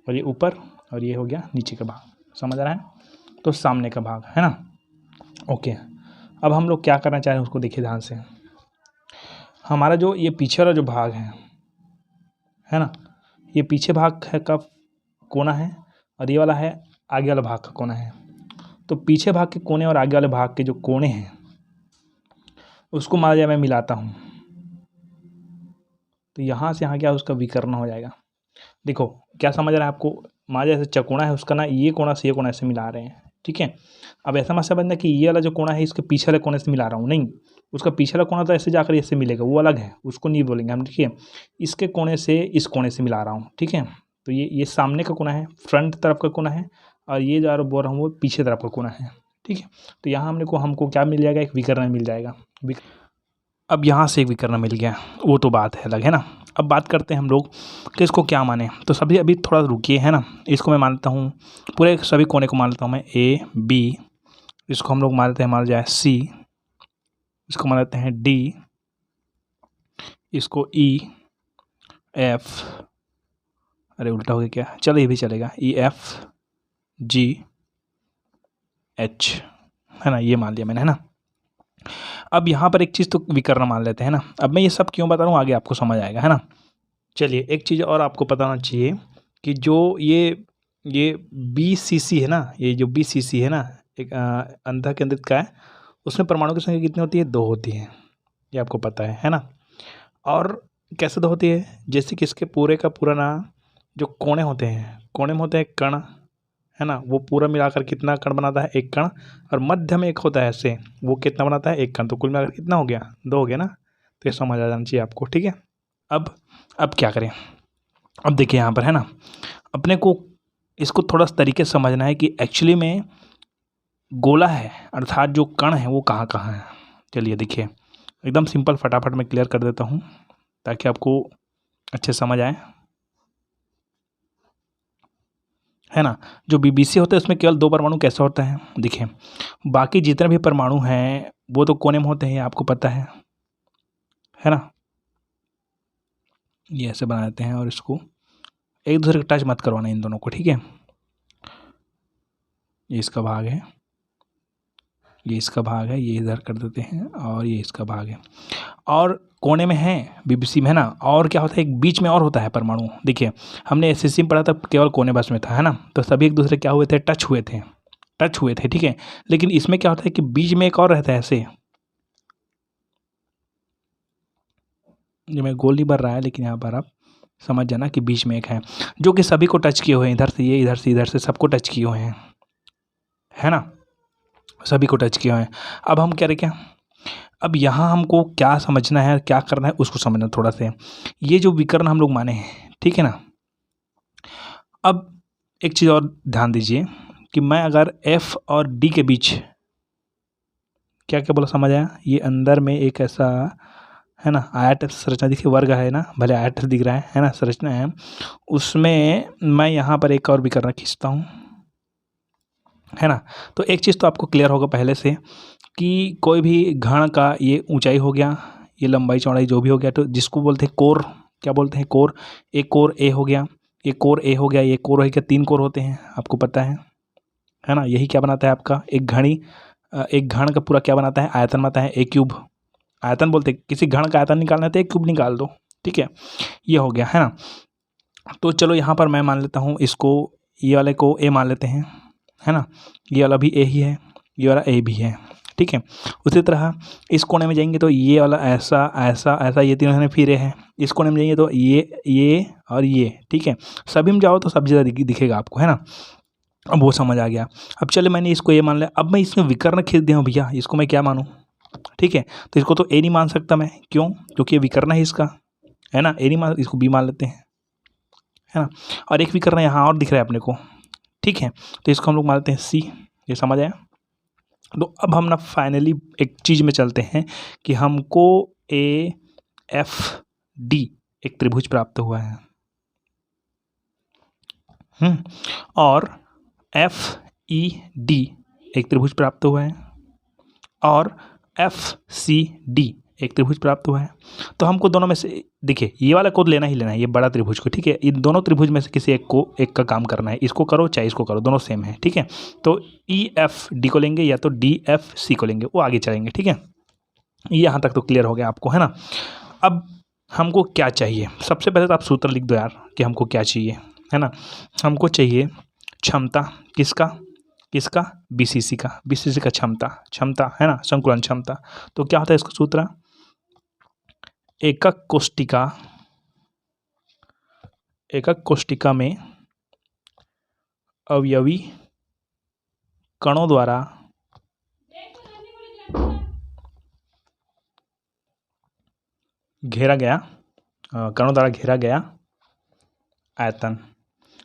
और ये ऊपर, और ये हो गया नीचे का भाग, समझ रहा है? तो सामने का भाग, है ना, ओके। अब हम लोग क्या करना चाह रहे हैं उसको देखिए ध्यान से। हमारा जो ये पीछे वाला जो भाग है ना, ये पीछे भाग है का कोना है, और ये वाला है आगे वाला भाग का कोना है। तो पीछे भाग के कोने और आगे वाले भाग के जो कोने हैं उसको मान लिया मैं मिलाता हूँ, तो यहाँ से यहाँ क्या उसका विकर्ण हो जाएगा। देखो क्या समझ रहा है आपको, मान जैसे चकोना है उसका ना, ये कोना से ये कोना से मिला रहे हैं, ठीक है। अब ऐसा मत समझना कि ये वाला जो कोना है इसके पीछे वाले कोने से मिला रहा हूँ, नहीं, उसका पीछे वाला कोना तो ऐसे जाकर ऐसे मिलेगा, वो अलग है, उसको नहीं बोलेंगे हम, ठीक है। इसके कोने से इस कोने से मिला रहा हूँ, ठीक है। तो ये सामने का कोना है, फ्रंट तरफ का कोना है, और ये जो बोल रहा हूँ वो पीछे तरफ का कोना है, ठीक है। तो यहाँ हमको क्या मिल जाएगा? एक विकर्ण मिल जाएगा। अब यहाँ से एक विकर्ण मिल गया, वो तो बात है अलग, है ना। अब बात करते हैं हम लोग कि इसको क्या माने। तो सभी अभी थोड़ा रुकिए, है ना। इसको मैं मानता हूँ, पूरे सभी कोने को मान लेता हूँ मैं A B, इसको हम लोग मान लेते हैं, मान जाए C, इसको मान लेते हैं D, इसको E F, अरे उल्टा हो गया क्या, चलो ये भी चलेगा, E F G H, है ना, ये मान लिया मैंने, है ना। अब यहाँ पर एक चीज़ तो विकर्ण मान लेते हैं ना। अब मैं ये सब क्यों बता रहा हूँ आगे आपको समझ आएगा, है ना। चलिए, एक चीज़ और आपको पता होना चाहिए कि जो ये BCC है ना, ये जो BCC है ना, एक अंतः केंद्रित का है, उसमें परमाणु की संख्या कितनी होती है? 2 होती है, ये आपको पता है ना। और कैसे 2 होती है? जैसे कि इसके पूरे का पूरा ना, जो कोने होते हैं, कोने में होते हैं कण, है ना, वो पूरा मिलाकर कितना कण बनाता है? 1 कण। और मध्य में एक होता है ऐसे, वो कितना बनाता है? 1 कण। तो कुल मिलाकर कितना हो गया? 2 हो गया ना। तो ये समझ आ जाना चाहिए आपको, ठीक है। अब क्या करें? अब देखिए यहाँ पर, है ना, अपने को इसको थोड़ा सा तरीके से समझना है कि एक्चुअली में गोला है, अर्थात जो कण है वो कहाँ कहाँ है। चलिए देखिए, एकदम सिंपल, फटाफट मैं क्लियर कर देता हूँ ताकि आपको अच्छे समझ आए। है ना। जो बीबीसी होता है उसमें केवल 2 परमाणु कैसे होता है, देखिए बाकी जितने भी परमाणु हैं वो तो कोने में होते हैं, आपको पता है ना। ये ऐसे बना देते हैं और इसको एक दूसरे को टच मत करवाना इन दोनों को, ठीक है। ये इसका भाग है, ये इसका भाग है, ये इधर कर देते हैं और ये इसका भाग है और कोने में है बीबीसी में, है ना। और क्या होता है, एक बीच में और होता है परमाणु, देखिए हमने एसएससी में पढ़ा था केवल कोने बस में था, है ना। तो सभी एक दूसरे क्या हुए थे, टच हुए थे, ठीक है। लेकिन इसमें क्या होता है कि बीच में एक और रहता है ऐसे, जो मैं गोल नहीं भर रहा है लेकिन यहाँ पर आप समझ जाना कि बीच में एक है जो कि सभी को टच किए हुए हैं, इधर से ये, इधर से सबको टच किए हुए हैं, है ना। सभी को टच किए हुए हैं। अब हम कह रहे क्या, अब यहाँ हमको क्या समझना है, क्या करना है उसको समझना थोड़ा से। ये जो विकर्ण हम लोग माने हैं, ठीक है ना। अब एक चीज़ और ध्यान दीजिए कि मैं अगर F और D के बीच क्या क्या बोला, समझ आया। ये अंदर में एक ऐसा है ना आयत संरचना दिखी, वर्ग है ना, भले आयत दिख रहा है ना, संरचना है, उसमें मैं यहाँ पर एक और विकर्ण खींचता हूँ, है ना। तो एक चीज़ तो आपको क्लियर होगा पहले से कि कोई भी घन का ये ऊंचाई हो गया, ये लंबाई चौड़ाई जो भी हो गया, तो जिसको बोलते हैं कोर, क्या बोलते हैं, कोर। एक कोर ए हो गया, एक कोर ए हो गया, ये कोर हो गया, 3 कोर होते हैं आपको पता है ना। यही क्या बनाता है आपका एक घड़ी, एक घन का पूरा क्या बनाता है, आयतन बनाता है, एक क्यूब। आयतन बोलते हैं, किसी घन का आयतन निकालना है तो एक क्यूब निकाल दो, ठीक है। ये हो गया, है ना। तो चलो यहाँ पर मैं मान लेता हूँ इसको, ये वाले को ए मान लेते हैं, है ना। ये वाला भी ए ही है, ये वाला ए भी है, ठीक है। उसी तरह इस कोने में जाएंगे तो ये वाला ऐसा ऐसा ऐसा, ये तीनों ने फिर है। इस कोने में जाएंगे तो ये और ये, ठीक है। सभी में जाओ तो सब जगह दिखेगा आपको, है ना। अब वो समझ आ गया। अब चले मैंने इसको ये मान लिया, अब मैं इसमें विकर्ण खींच दिया हूँ भैया, इसको मैं क्या मानूँ, ठीक है। तो इसको तो ए नहीं मान सकता मैं, क्यों, क्योंकि ये विकर्ण है इसका, है ना। ए नहीं मान, इसको बी मान लेते हैं, है ना। और एक विकर्ण यहाँ और दिख रहा है अपने को, ठीक है। तो इसको हम लोग मान लेते हैं सी, ये समझ आया। तो अब हम ना फाइनली एक चीज़ में चलते हैं कि हमको ए एफ डी एक त्रिभुज प्राप्त हुआ है, और एफ ई डी एक त्रिभुज प्राप्त हुआ है, और एफ सी डी एक त्रिभुज प्राप्त हुआ है। तो हमको दोनों में से, देखिए ये वाला को लेना ही लेना है, ये बड़ा त्रिभुज को, ठीक है। इन दोनों त्रिभुज में से किसी एक का काम करना है, इसको करो चाहे इसको करो, दोनों सेम है, ठीक है। तो ई एफ डी को लेंगे या तो डी एफ सी को लेंगे, वो आगे चलेंगे, ठीक है। यहाँ तक तो क्लियर हो गया आपको, है ना। अब हमको क्या चाहिए, सबसे पहले तो आप सूत्र लिख दो यार कि हमको क्या चाहिए, है ना। हमको चाहिए क्षमता, किसका बीसीसी का क्षमता, है ना, संकुलन क्षमता। तो क्या होता है इसका सूत्र, एकक कोष्टिका में अवयवी कणों द्वारा घेरा गया आयतन,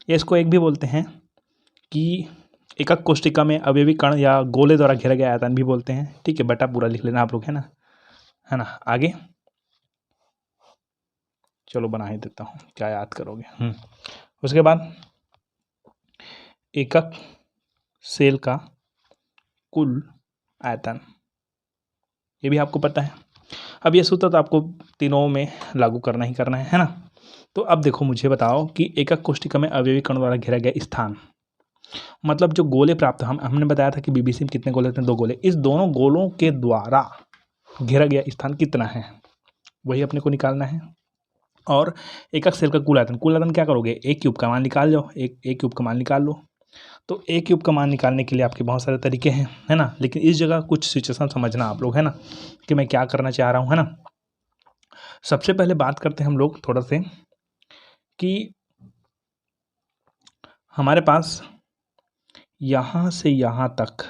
या इसको एक भी बोलते हैं कि एकक कोष्टिका में अवयवी कण या गोले द्वारा घेरा गया आयतन भी बोलते हैं, ठीक है। बटा पूरा लिख लेना आप लोग, है ना। आगे चलो बना ही देता हूँ, क्या याद करोगे। उसके बाद एकक सेल का कुल आयतन, ये भी आपको पता है। अब ये सूत्र तो आपको तीनों में लागू करना ही करना है ना। तो अब देखो मुझे बताओ कि एकक कोष्टिका में अवयवी कण द्वारा घेरा गया स्थान, मतलब जो गोले प्राप्त, हमने बताया था कि बीबीसी में कितने गोले होते हैं, 2 गोले। इस दोनों गोलों के द्वारा घेरा गया स्थान कितना है, वही अपने को निकालना है। और एकक सेल का कुल आयतन क्या करोगे, एक क्यूब का मान निकाल जाओ, एक क्यूब का मान निकाल लो। तो एक क्यूब का मान निकालने के लिए आपके बहुत सारे तरीके हैं, है ना। लेकिन इस जगह कुछ सिचुएशन समझना आप लोग, है ना, कि मैं क्या करना चाह रहा हूँ, है ना। सबसे पहले बात करते हैं हम लोग थोड़ा से कि हमारे पास यहाँ से यहाँ तक,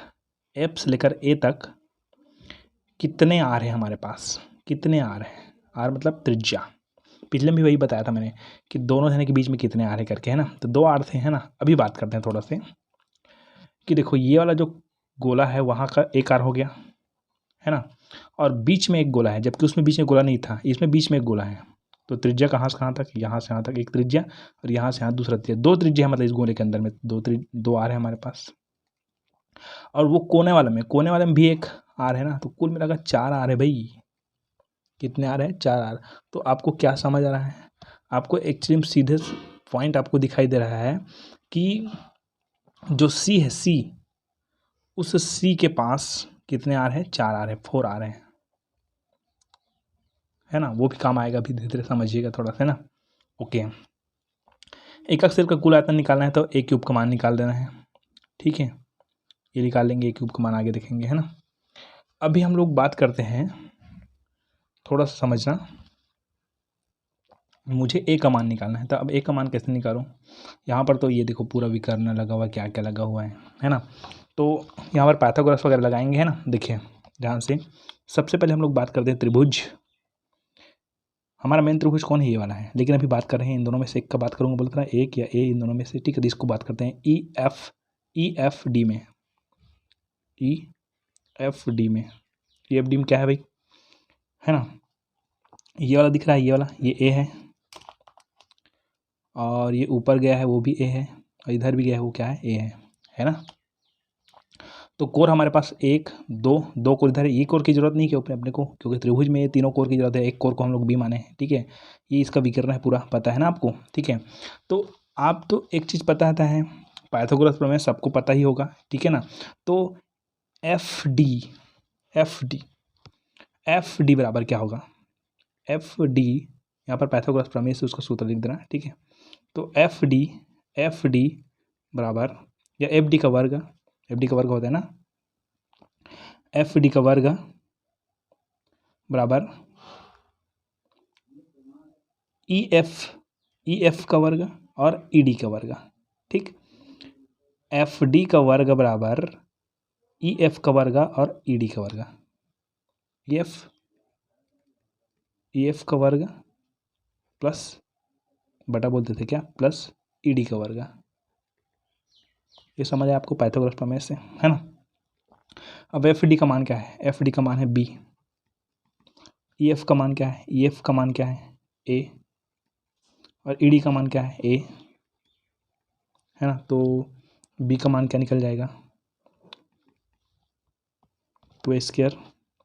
एफ से लेकर ए तक कितने आर हैं हमारे पास, कितने आर हैं, आर मतलब त्रिज्या। पिछले में भी वही बताया था मैंने कि दोनों जने के बीच में कितने आर है करके, है ना। तो 2 आर थे, है ना। अभी बात करते हैं थोड़ा से कि देखो ये वाला जो गोला है वहाँ का एक आर हो गया, है ना, और बीच में एक गोला है, जबकि उसमें बीच में गोला नहीं था, इसमें बीच में एक गोला है, तो त्रिज्या कहाँ से कहाँ तक, यहाँ से यहाँ तक एक त्रिज्या, और यहाँ से यहाँ दूसरा त्रिज्या, दो त्रिज्या है, मतलब इस गोले के अंदर में दो आर है हमारे पास। और वो कोने वाले में भी एक आर है ना, तो कुल मिलाकर 4 आर है भाई। कितने आर है? 4 आर। तो आपको क्या समझ आ रहा है? आपको एक्चुअली सीधे पॉइंट आपको दिखाई दे रहा है कि जो सी है, सी, उस सी के पास कितने आर है? 4 आर है, 4 आर है ना। वो भी काम आएगा, अभी धीरे धीरे समझिएगा थोड़ा सा ना। ओके, एक अक्षर का कुल आयतन निकालना है तो ए क्यूब का मान निकाल देना है, ठीक है। ये निकाल लेंगे, ए क्यूब का मान आगे देखेंगे, है ना। अभी हम लोग बात करते हैं, थोड़ा सा समझना, मुझे ए का मान निकालना है। तो अब ए का मान कैसे निकालूं? यहाँ पर तो ये देखो पूरा विकर्ण लगा हुआ है, क्या क्या लगा हुआ है ना। तो यहाँ पर पाइथागोरस वगैरह लगाएंगे, है ना। देखिए ध्यान से, सबसे पहले हम लोग बात करते हैं त्रिभुज। हमारा मेन त्रिभुज कौन है? ये वाला है। लेकिन अभी बात कर रहे हैं इन दोनों में से एक का बात करूँगा, बोलता है एक या ए, इन दोनों में से, ठीक है। तो इसको बात करते हैं ई एफ डी में। ई एफ डी में क्या है भाई? है ना, ये वाला दिख रहा है, ये वाला, ये ए है, और ये ऊपर गया है वो भी ए है, और इधर भी गया है वो क्या है? ए है ना। तो कोर हमारे पास एक, दो कोर इधर है। ये कोर की जरूरत नहीं है अपने को, क्योंकि त्रिभुज में ये तीनों कोर की जरूरत है। एक कोर को हम लोग बी माने हैं, ठीक है। ये इसका विकर्ण है पूरा, पता है ना आपको, ठीक है। तो आप तो एक चीज़ पता है, पाइथागोरस प्रमेय सबको पता ही होगा, ठीक है ना। तो एफ डी बराबर क्या होगा? एफ डी, यहाँ पर पाइथागोरस प्रमेय से उसका सूत्र लिख देना, ठीक है। तो एफ डी बराबर, या एफ डी का वर्ग होता है ना, एफ डी का वर्ग बराबर ई एफ का वर्ग और ई डी का वर्ग, ठीक। एफ डी का वर्ग बराबर ई एफ का वर्ग और ई डी का वर्ग। ई एफ का वर्ग प्लस, बटा बोलते थे क्या, प्लस ई डी का वर्ग। ये समझ आया आपको पाइथागोरस प्रमेय से, है ना। अब एफ डी का मान क्या है? एफ डी का मान है बी। ई एफ का मान क्या है? ई एफ का मान क्या है? ए। और ई डी का मान क्या है? ए, है ना। तो बी का मान क्या निकल जाएगा? 2a²।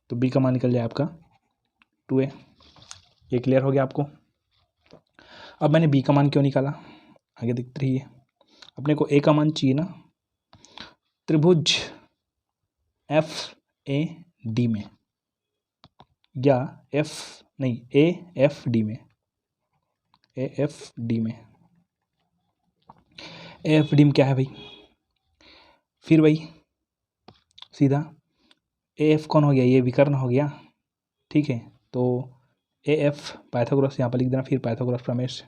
तो बी का मान निकल जाए आपका 2a। ये क्लियर हो गया आपको। अब मैंने बी का मान क्यों निकाला, आगे देखते रहिए। अपने को ए का मान चाहिए ना। त्रिभुज एफ ए डी में, या ए एफ डी में, ए एफ डी में क्या है भाई? फिर भाई सीधा ए एफ कौन हो गया? ये विकर्ण हो गया, ठीक है। तो ए एफ पाइथागोरस यहाँ पर लिख देना, फिर पाइथागोरस प्रमेय से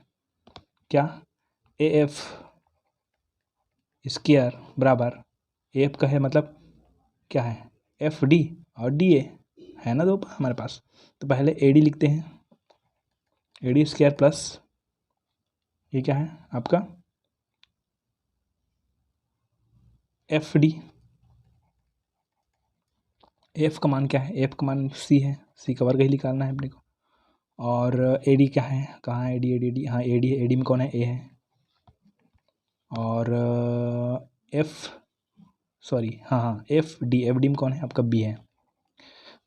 क्या, ए एफ स्क्वायर बराबर, ए एफ का है मतलब क्या है? एफ डी और डी ए है ना, दो हमारे पास। तो पहले ए डी लिखते हैं, ए डी स्क्वायर प्लस ये क्या है आपका? F D. एफ का मान क्या है? एफ का मान सी है, सी का वर्ग ही निकालना है अपने को। और ए डी क्या है? कहाँ है ए डी? ए डी हाँ, ए डी में कौन है? ए है। और एफ डी में कौन है आपका? बी है।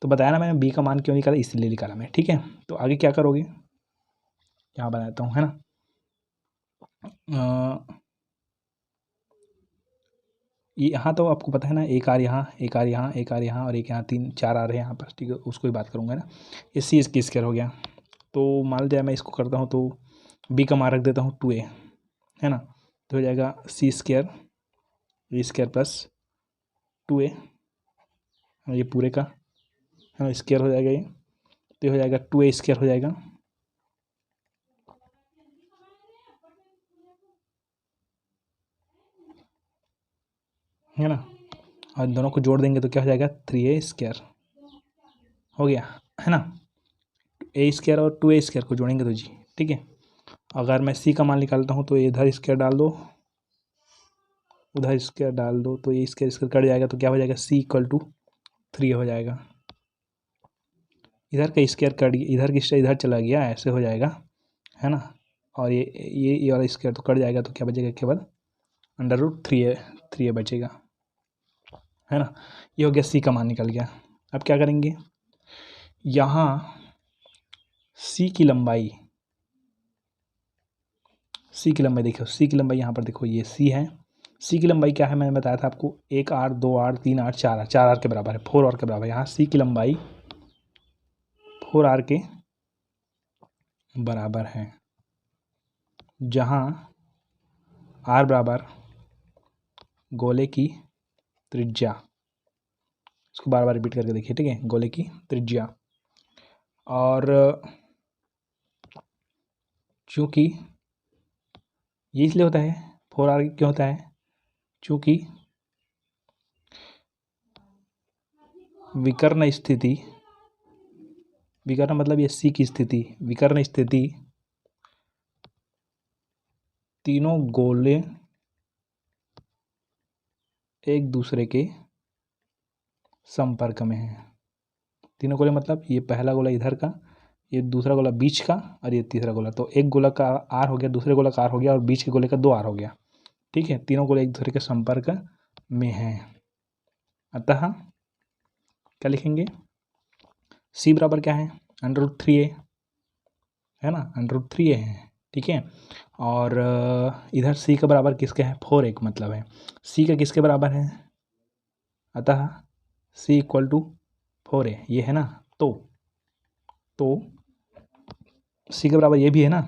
तो बताया ना मैंने, बी का मान क्यों निकाला, इसलिए निकाला मैं, ठीक है। तो आगे क्या करोगे, यहाँ बनाता हूँ, है ना। यहाँ तो आपको पता है ना, एक आर यहाँ, एक आर यहाँ, एक आर यहाँ, और एक यहाँ, 3-4 आ रहे हैं यहाँ पर, ठीक है। उसको ही बात करूँगा ना। ये सी इसकी स्क्वायर हो गया। तो मान लिया मैं इसको करता हूँ, तो बी का मान रख देता हूँ 2a, है ना। तो हो जाएगा सी स्क्वायर प्लस 2a, ये पूरे का, है ना, स्क्वायर हो जाएगा ये। तो हो जाएगा 2a स्क्वायर हो जाएगा, है ना। और दोनों को जोड़ देंगे तो क्या हो जाएगा? 3a स्क्वायर हो गया, है ना। ए स्क्वायर और 2a स्क्वायर को जोड़ेंगे तो जी, ठीक है। अगर मैं सी का मान निकालता हूँ तो इधर स्क्वायर डाल दो, उधर स्क्वायर डाल दो, तो ये स्क्वायर कट जाएगा, तो क्या हो जाएगा? सी इक्वल टू 3 हो जाएगा। इधर का स्क्वायर कट, इधर की स्क्वायर इधर चला गया, ऐसे हो जाएगा। है ना। और ये और स्क्वायर तो कट जाएगा, तो क्या बचेगा, केवल √3a बचेगा, है ना। ये हो गया सी का मान निकल गया। अब क्या करेंगे, यहाँ सी की लंबाई देखो, सी की लंबाई यहाँ पर देखो, ये सी है। सी की लंबाई क्या है, मैंने बताया था आपको, 1r 2r 3r 4r, 4r के बराबर है, 4r के बराबर है। यहाँ सी की लंबाई 4r के बराबर है, जहाँ r बराबर गोले की त्रिज्या, इसको बार बार रिपीट करके देखिए, ठीक है, गोले की त्रिज्या। और चूँकि ये इसलिए होता है, 4r क्यों होता है, चूँकि विकर्ण स्थिति, विकर्ण मतलब ये सी की स्थिति, विकर्ण स्थिति तीनों गोले एक दूसरे के संपर्क में है। तीनों गोले मतलब ये पहला गोला इधर का, ये दूसरा गोला बीच का, और ये तीसरा गोला। तो एक गोला का आर हो गया, दूसरे गोला का आर हो गया, और बीच के गोले का 2r हो गया, ठीक है। तीनों गोले एक दूसरे के संपर्क में हैं। अतः क्या लिखेंगे, सी बराबर क्या है, √3a, है ना, √3a है, ठीक है। और इधर सी का बराबर किसके है, 4a का मतलब है, सी का किसके बराबर है, अतः सी इक्वल टू 4a, ये है ना। तो सी के बराबर ये भी है ना,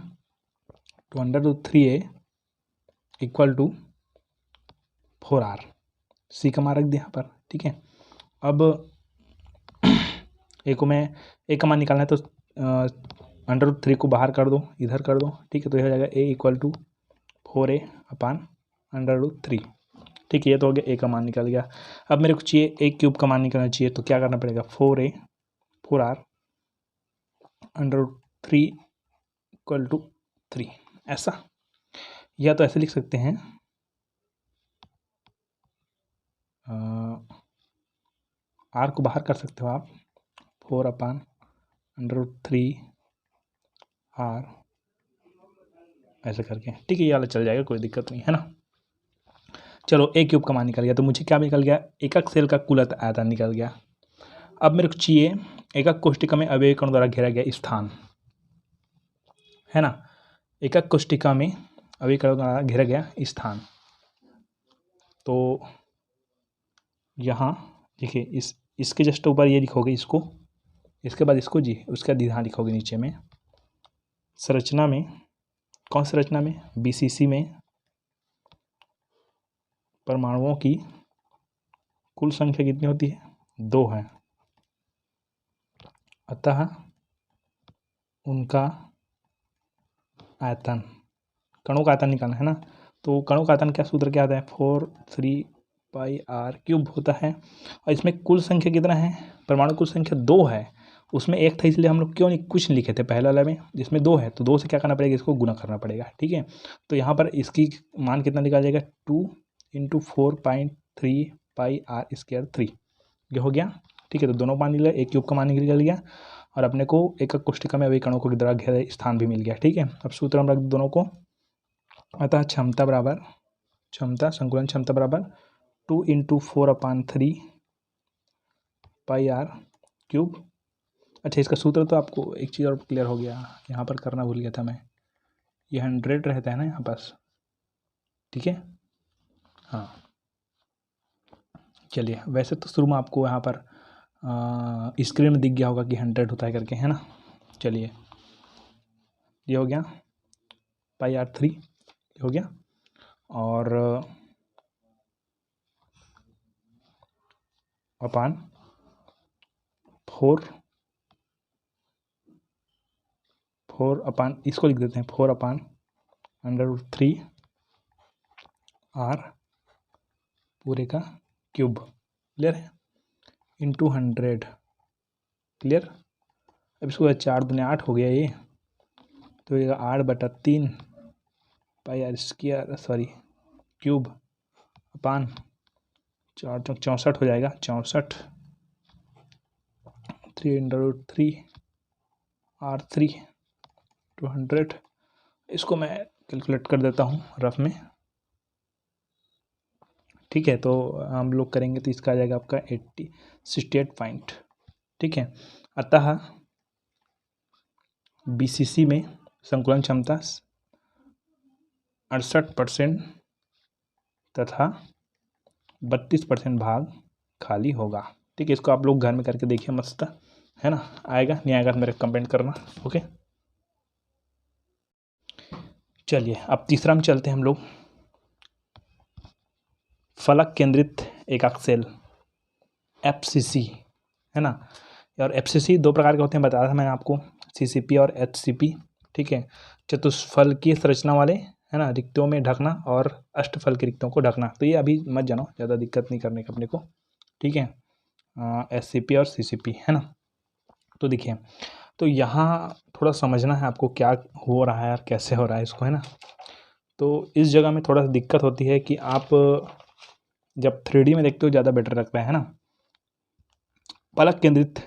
तो √3a इक्वल टू 4r, सी का मान रख दिया यहाँ पर, ठीक है। अब एक का मान निकालना है, तो √3 को बाहर कर दो, इधर कर दो, ठीक है। तो ये हो जाएगा a इक्वल टू 4a अपान √3, ठीक है। ये तो हो गया a का मान निकल गया। अब मेरे को चाहिए a³ का मान निकालना चाहिए, तो क्या करना पड़ेगा, 4r √3 इक्वल टू 3, ऐसा। या तो ऐसे लिख सकते हैं, r को बाहर कर सकते हो आप, 4 अपान √3 r, ऐसे करके, ठीक है। ये वाला चल जाएगा, कोई दिक्कत नहीं है ना। चलो a³ का मान निकल गया, तो मुझे क्या निकल गया, एकक सेल का कुल आयतन निकल गया। अब मेरे को चाहिए एकक कोष्टिका में अवयवी कणों द्वारा घेरा गया स्थान, है ना। एकक कोष्टिका में अवयवी कणों द्वारा घेरा गया स्थान, तो यहाँ देखिए, इसके जस्ट ऊपर ये लिखोगे इसको, इसके बाद इसको जी, उसका ध्यान लिखोगे नीचे में, संरचना में, कौन सी संरचना में, BCC में परमाणुओं की कुल संख्या कितनी होती है, 2 है। अतः उनका आयतन, कणों का आयतन निकालना है ना। तो कणों का आयतन क्या, सूत्र क्या आता है, 4/3πr³ होता है। और इसमें कुल संख्या कितना है, परमाणु कुल संख्या 2 है। उसमें 1 था, इसलिए हम लोग क्यों नहीं कुछ नहीं लिखे थे पहले वाले में, जिसमें 2 है, तो 2 से क्या करना पड़ेगा, इसको गुना करना पड़ेगा, ठीक है। तो यहाँ पर इसकी मान कितना निकाल जाएगा, 2 × 4.3πr²3, ये हो गया, ठीक है। तो दोनों मान निकल, a³ का मान निकल गया, और अपने को एकक कोष्टिका में अवयवी कणों को द्वारा घेरा स्थान भी मिल गया, ठीक है। अब सूत्र हम रख दोनों को, अतः क्षमता बराबर, क्षमता संकुलन क्षमता बराबर 2 × 4/3πr³। अच्छा, इसका सूत्र तो आपको एक चीज़ और क्लियर हो गया, यहाँ पर करना भूल गया था मैं, ये 100 रहता है ना यहाँ पास, ठीक है। हाँ, चलिए, वैसे तो शुरू में आपको यहाँ पर स्क्रीन में दिख गया होगा कि 100 होता है करके, है ना। चलिए, ये हो गया πr3, ये हो गया, और अपान 4 अपान, इसको लिख देते हैं 4 अपान √3 r पूरे का क्यूब, क्लियर है, इंटू 100, क्लियर। अब इसको 4 दूनी 8 हो गया ये, तो ये 8/3 πr² सॉरी क्यूब अपान 4 × 64 हो जाएगा, 64 3 × √3 r3 200 इसको मैं कैलकुलेट कर देता हूँ रफ में। ठीक है, तो हम लोग करेंगे तो इसका आ जाएगा आपका 68 पॉइंट। ठीक है, अतः बीसीसी में संकुलन क्षमता 68% तथा 32% भाग खाली होगा। ठीक है, इसको आप लोग घर में करके देखिए मस्त, है ना। आएगा नहीं आएगा तो मेरे कमेंट करना। ओके, चलिए अब तीसरा में चलते हैं हम लोग। फलक केंद्रित एकाक सेल एफसीसी, है ना। और एफसीसी दो प्रकार के होते हैं, बताया था मैंने आपको, सीसीपी और एचसीपी। ठीक है, चतुष्फलकीय संरचना वाले, है ना, रिक्तियों में ढकना और अष्टफल की रिक्तियों को ढकना। तो ये अभी मत जानो, ज़्यादा दिक्कत नहीं करने का अपने को। ठीक है, एससीपी और सीसीपी, है ना। तो देखिए, तो यहाँ थोड़ा समझना है आपको क्या हो रहा है और कैसे हो रहा है इसको, है ना। तो इस जगह में थोड़ा सा दिक्कत होती है कि आप जब 3D में देखते हो ज़्यादा बेटर लगता है ना। फलक केंद्रित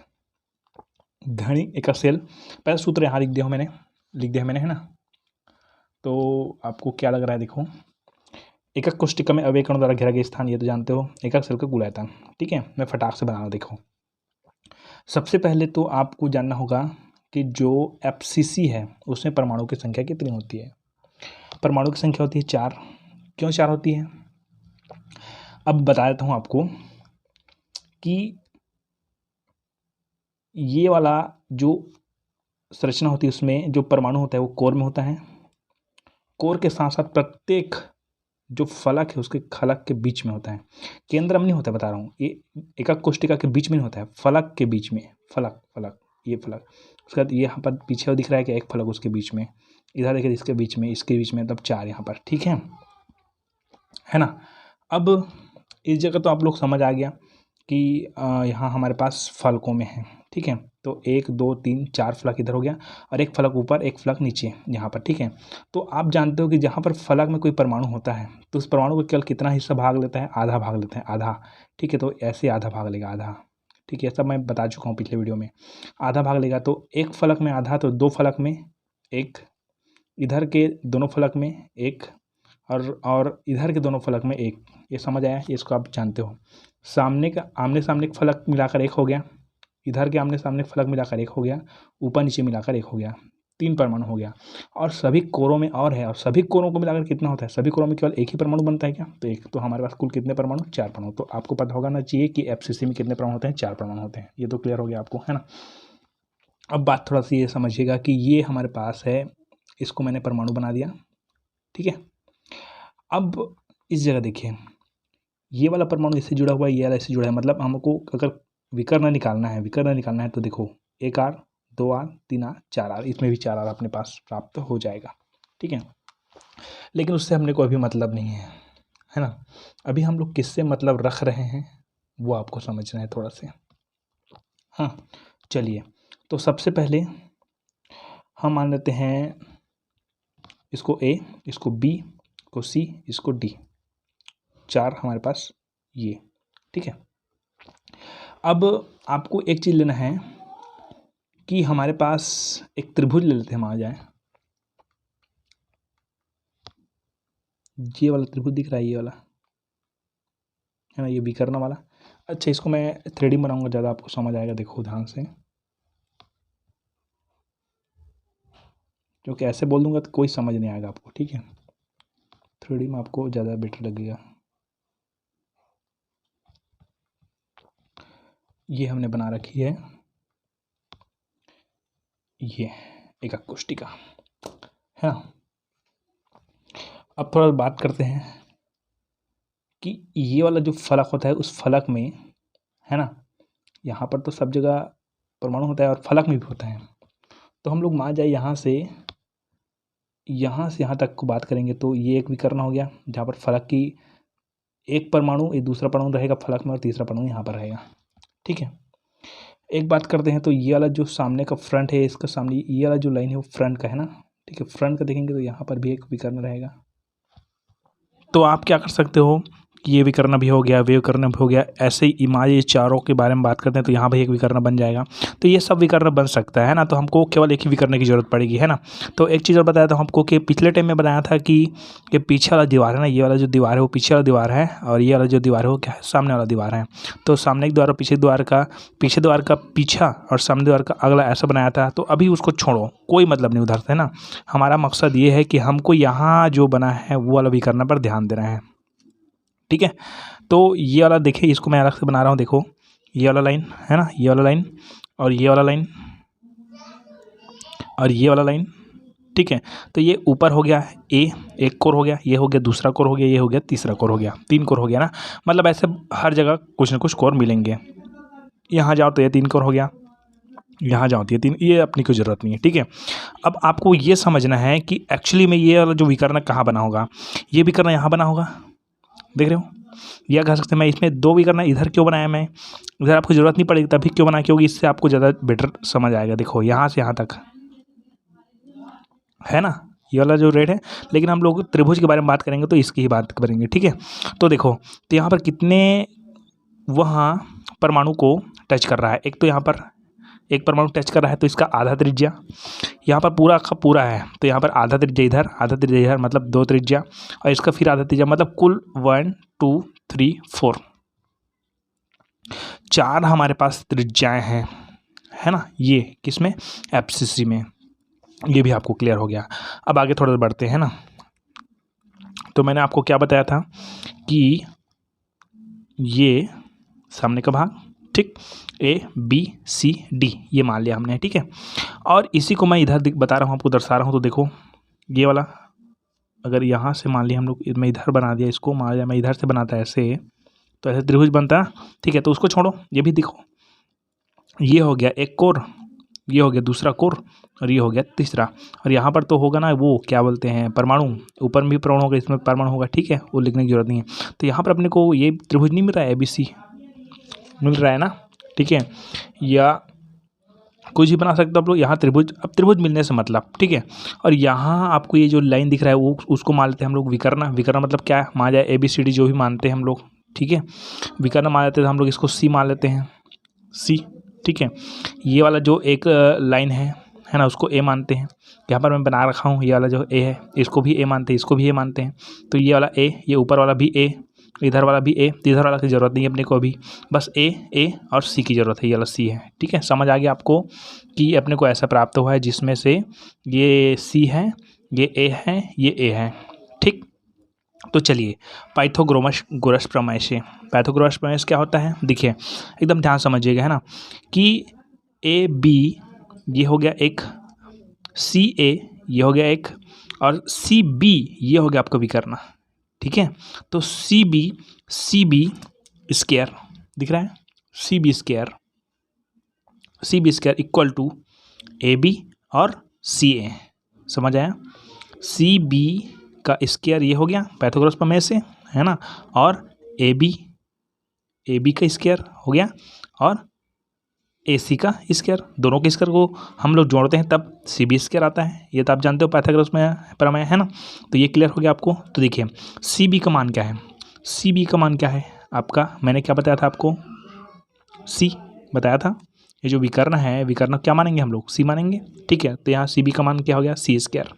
घड़ी एकाक सेल, पहले सूत्र यहाँ लिख दिया मैंने, है ना। तो आपको क्या लग रहा है, देखो, एकक कोष्टिका में अवयव कणों द्वारा घेरा गया स्थान, ये तो जानते हो, एकाक सेल का कुल आयतन। ठीक है, मैं फटाक से बना रहा हूँ। देखो, सबसे पहले तो आपको जानना होगा कि जो एफसीसी है उसमें परमाणु की संख्या कितनी होती है। परमाणु की संख्या होती है 4। क्यों 4 होती है, अब बता देता हूँ आपको कि ये वाला जो संरचना होती है उसमें जो परमाणु होता है वो कोर में होता है। कोर के साथ साथ प्रत्येक जो फलक है उसके खलक के बीच में होता है। केंद्र में नहीं होता, बता रहा हूँ, ये एकक कोष्टिका के बीच में नहीं होता है, फलक के बीच में। फलक ये फलक, उसके बाद ये यहाँ पर पीछे दिख रहा है कि एक फलक उसके बीच में, इधर देखिए इसके बीच में, तब 4 यहाँ पर। ठीक है ना। अब इस जगह तो आप लोग समझ आ गया कि यहाँ हमारे पास फलकों में है। ठीक है, तो 1 2 3 4 फलक इधर हो गया और एक फलक ऊपर एक फलक नीचे यहाँ पर। ठीक है, तो आप जानते हो कि जहाँ पर फलक में कोई परमाणु होता है तो उस परमाणु को केवल कितना हिस्सा भाग लेता है, आधा भाग लेता है, आधा। ठीक है, तो ऐसे आधा भाग लेगा, आधा। ठीक है, सब मैं बता चुका हूँ पिछले वीडियो में, आधा भाग लेगा। तो एक फलक में आधा, तो 2 फलक में एक, इधर के दोनों फलक में एक, और इधर के दोनों फलक में एक। ये समझ आया, इसको आप जानते हो। सामने का आमने सामने का फलक मिलाकर एक हो गया, इधर के आमने सामने फलक मिलाकर एक हो गया, ऊपर नीचे मिलाकर एक हो गया, 3 परमाणु हो गया। और सभी कोरों में और है, और सभी कोरों को मिलाकर कितना होता है, सभी कोरों में केवल एक ही परमाणु बनता है क्या, तो एक। तो हमारे पास कुल कितने परमाणु, 4 परमाणु। तो आपको पता होगा ना चाहिए कि एफसीसी में कितने परमाणु होते हैं, 4 परमाणु होते हैं। ये तो क्लियर हो गया आपको, है ना। अब बात थोड़ा सी ये समझिएगा कि ये हमारे पास है, इसको मैंने परमाणु बना दिया। ठीक है, अब इस जगह देखिए, ये वाला परमाणु इससे जुड़ा हुआ है, ये वाला इससे जुड़ा है। मतलब हमको अगर विकर्ण निकालना है तो देखो, 1 R 2 R 3 R 4 R, इसमें भी 4 R अपने पास प्राप्त हो जाएगा। ठीक है, लेकिन उससे हमने कोई भी मतलब नहीं है ना। अभी हम लोग किससे मतलब रख रहे हैं वो आपको समझना है थोड़ा से। हाँ, चलिए, तो सबसे पहले हम मान लेते हैं इसको A, इसको B, इसको C, इसको D, 4 हमारे पास ये। ठीक है, अब आपको एक चीज़ लेना है कि हमारे पास एक त्रिभुज ले लेते हैं, हम आ जाए, ये वाला त्रिभुज दिख रहा है, ये वाला, है ना, ये विकर्ण वाला। अच्छा, इसको मैं 3D बनाऊंगा, ज़्यादा आपको समझ आएगा, देखो ध्यान से, क्योंकि ऐसे बोल दूंगा तो कोई समझ नहीं आएगा आपको। ठीक है, 3D में आपको ज़्यादा बेटर लगेगा। ये हमने बना रखी है, ये एकक कोष्टिका, है ना। अब थोड़ा बात करते हैं कि ये वाला जो फलक होता है उस फलक में, है ना, यहाँ पर तो सब जगह परमाणु होता है और फलक में भी होता है। तो हम लोग मान जाए यहाँ से यहाँ तक को बात करेंगे तो ये एक विकर्ण हो गया, जहाँ पर फलक की एक परमाणु, एक दूसरा परमाणु रहेगा फलक में और तीसरा परमाणु यहाँ पर रहेगा। ठीक है, एक बात करते हैं, तो ये वाला जो सामने का फ्रंट है, इसका सामने ये वाला जो लाइन है वो फ्रंट का है ना। ठीक है, फ्रंट का देखेंगे तो यहाँ पर भी एक विकर्ण रहेगा। तो आप क्या कर सकते हो ये विकर्ण भी हो गया, वे विकर्ण भी हो गया, ऐसे ही इमाज ये चारों के बारे में बात करते हैं तो यहाँ भी एक विकर्ण बन जाएगा। तो ये सब विकर्ण बन सकता है ना, तो हमको केवल एक ही विकर्ण की जरूरत पड़ेगी, है ना। तो एक चीज़ और बताया था हमको कि पिछले टाइम में बताया था कि ये पीछे वाला दीवार है ना, ये वाला जो दीवार है वो पीछे वाला दीवार है, और ये वाला जो दीवार है वो क्या है, सामने वाला दीवार है। तो सामने के द्वार और पीछे द्वार का, पीछे द्वार का पीछा और सामने द्वार का अगला ऐसा बनाया था। तो अभी उसको छोड़ो, कोई मतलब नहीं उधर से, है ना। हमारा मकसद ये है कि हमको यहाँ जो बना है वो वाला विकर्ण पर ध्यान दे रहे हैं, ठीक है। तो ये वाला देखिए, इसको मैं अलग से बना रहा हूँ, देखो ये वाला लाइन है ना, ये वाला लाइन और ये वाला लाइन और ये वाला लाइन, ठीक है। तो ये ऊपर हो गया ए, एक कोर हो गया, ये हो गया दूसरा कोर हो गया, ये हो गया तीसरा कोर हो गया, 3 कोर हो गया ना। मतलब ऐसे हर जगह कुछ ना कुछ कोर मिलेंगे। यहाँ जाओ तो ये 3 कोर हो गया, यहाँ जाओ तो ये 3, ये अपनी कोई ज़रूरत नहीं है, ठीक है। अब आपको ये समझना है कि एक्चुअली में ये वाला जो विकर्ण कहाँ बना होगा, ये विकर्ण यहाँ बना होगा, देख रहे हो। यह कह सकते हैं मैं इसमें 2 विकर्ण इधर क्यों बनाया, मैं इधर आपको ज़रूरत नहीं पड़ेगी तभी क्यों बनाया, क्योंकि इससे आपको ज़्यादा बेटर समझ आएगा। देखो यहाँ से यहाँ तक है ना, ये वाला जो रेड है, लेकिन हम लोग त्रिभुज के बारे में बात करेंगे तो इसकी ही बात करेंगे, ठीक है। तो देखो, तो यहाँ पर कितने वहाँ परमाणु को टच कर रहा है, एक तो यहाँ पर एक परमाणु टच कर रहा है तो इसका आधा त्रिज्या, यहाँ पर पूरा का पूरा है तो यहाँ पर आधा त्रिज्या इधर, आधा त्रिज्या इधर, मतलब 2 त्रिज्या, और इसका फिर आधा त्रिज्या, मतलब कुल 1 2 3 4 4 हमारे पास त्रिज्याएँ हैं, है ना। ये किसमें, एफसीसी में। ये भी आपको क्लियर हो गया। अब आगे थोड़ा बढ़ते हैं ना। तो मैंने आपको क्या बताया था कि ये सामने का भाग, ठीक, ए बी सी डी ये मान लिया हमने, ठीक है। और इसी को मैं इधर बता रहा हूँ, आपको दर्शा रहा हूँ। तो देखो ये वाला अगर यहाँ से मान लिया हम लोग, मैं इधर बना दिया इसको, मान लिया मैं इधर से बनाता ऐसे, तो ऐसे त्रिभुज बनता, ठीक है। तो उसको छोड़ो, ये भी देखो, ये हो गया एक कोर, ये हो गया दूसरा कोर, और ये हो गया तीसरा। और यहाँ पर तो होगा ना वो क्या बोलते हैं, परमाणु, ऊपर में भी परमाणु होगा, इसमें परमाणु होगा, ठीक है, वो लिखने की जरूरत नहीं है। तो यहाँ पर अपने को ये त्रिभुज नहीं मिल रहा है, ABC मिल रहा है ना, ठीक है। या कुछ भी बना सकते हो आप लोग यहाँ त्रिभुज, अब त्रिभुज मिलने से मतलब, ठीक है। और यहाँ आपको ये जो लाइन दिख रहा है वो उसको मान लेते हैं हम लोग विकर्ण। विकर्ण मतलब क्या है, मान जाए ABCD जो भी मानते हैं हम लोग, ठीक है। विकर्ण मान लेते हैं तो हम लोग इसको C मान लेते हैं, C, ठीक है। ये वाला जो एक लाइन है ना, उसको A मानते हैं। यहाँ पर मैं बना रखा हूँ, ये वाला जो A है इसको भी A मानते हैं, इसको भी A मानते हैं। तो ये वाला A, ये ऊपर वाला भी A, इधर वाला भी A, इधर वाला की ज़रूरत नहीं है अपने को अभी, बस A और C की ज़रूरत है, ये वाला C है, ठीक है। समझ आ गया आपको कि अपने को ऐसा प्राप्त हुआ है जिसमें से ये C है, ये A है, ये A है, ठीक। तो चलिए पाइथागोरस प्रमेय से, पाइथागोरस प्रमेय क्या होता है, देखिए एकदम ध्यान समझिएगा, है ना, कि AB ये हो गया एक, CA ये हो गया एक, और CB ये हो गया आपका विकर्ण, ठीक है। तो CB स्क्वायर दिख रहा है, CB square equal to AB और CA, समझ आया। CB का स्क्वायर ये हो गया पाइथागोरस प्रमेय से, है ना, और AB का स्क्वायर हो गया, और AC का स्क्वायर, दोनों के स्क्वायर को हम लोग जोड़ते हैं तब CB स्क्वायर आता है। ये तो आप जानते हो पाइथागोरस में प्रमेय, है ना। तो ये क्लियर हो गया आपको। तो देखिए CB का मान क्या है, CB का मान क्या है आपका, मैंने क्या बताया था आपको, C बताया था। ये जो विकर्ण है, विकर्ण क्या मानेंगे हम लोग, C मानेंगे, ठीक है। तो यहाँ CB का मान क्या हो गया, C स्क्वायर।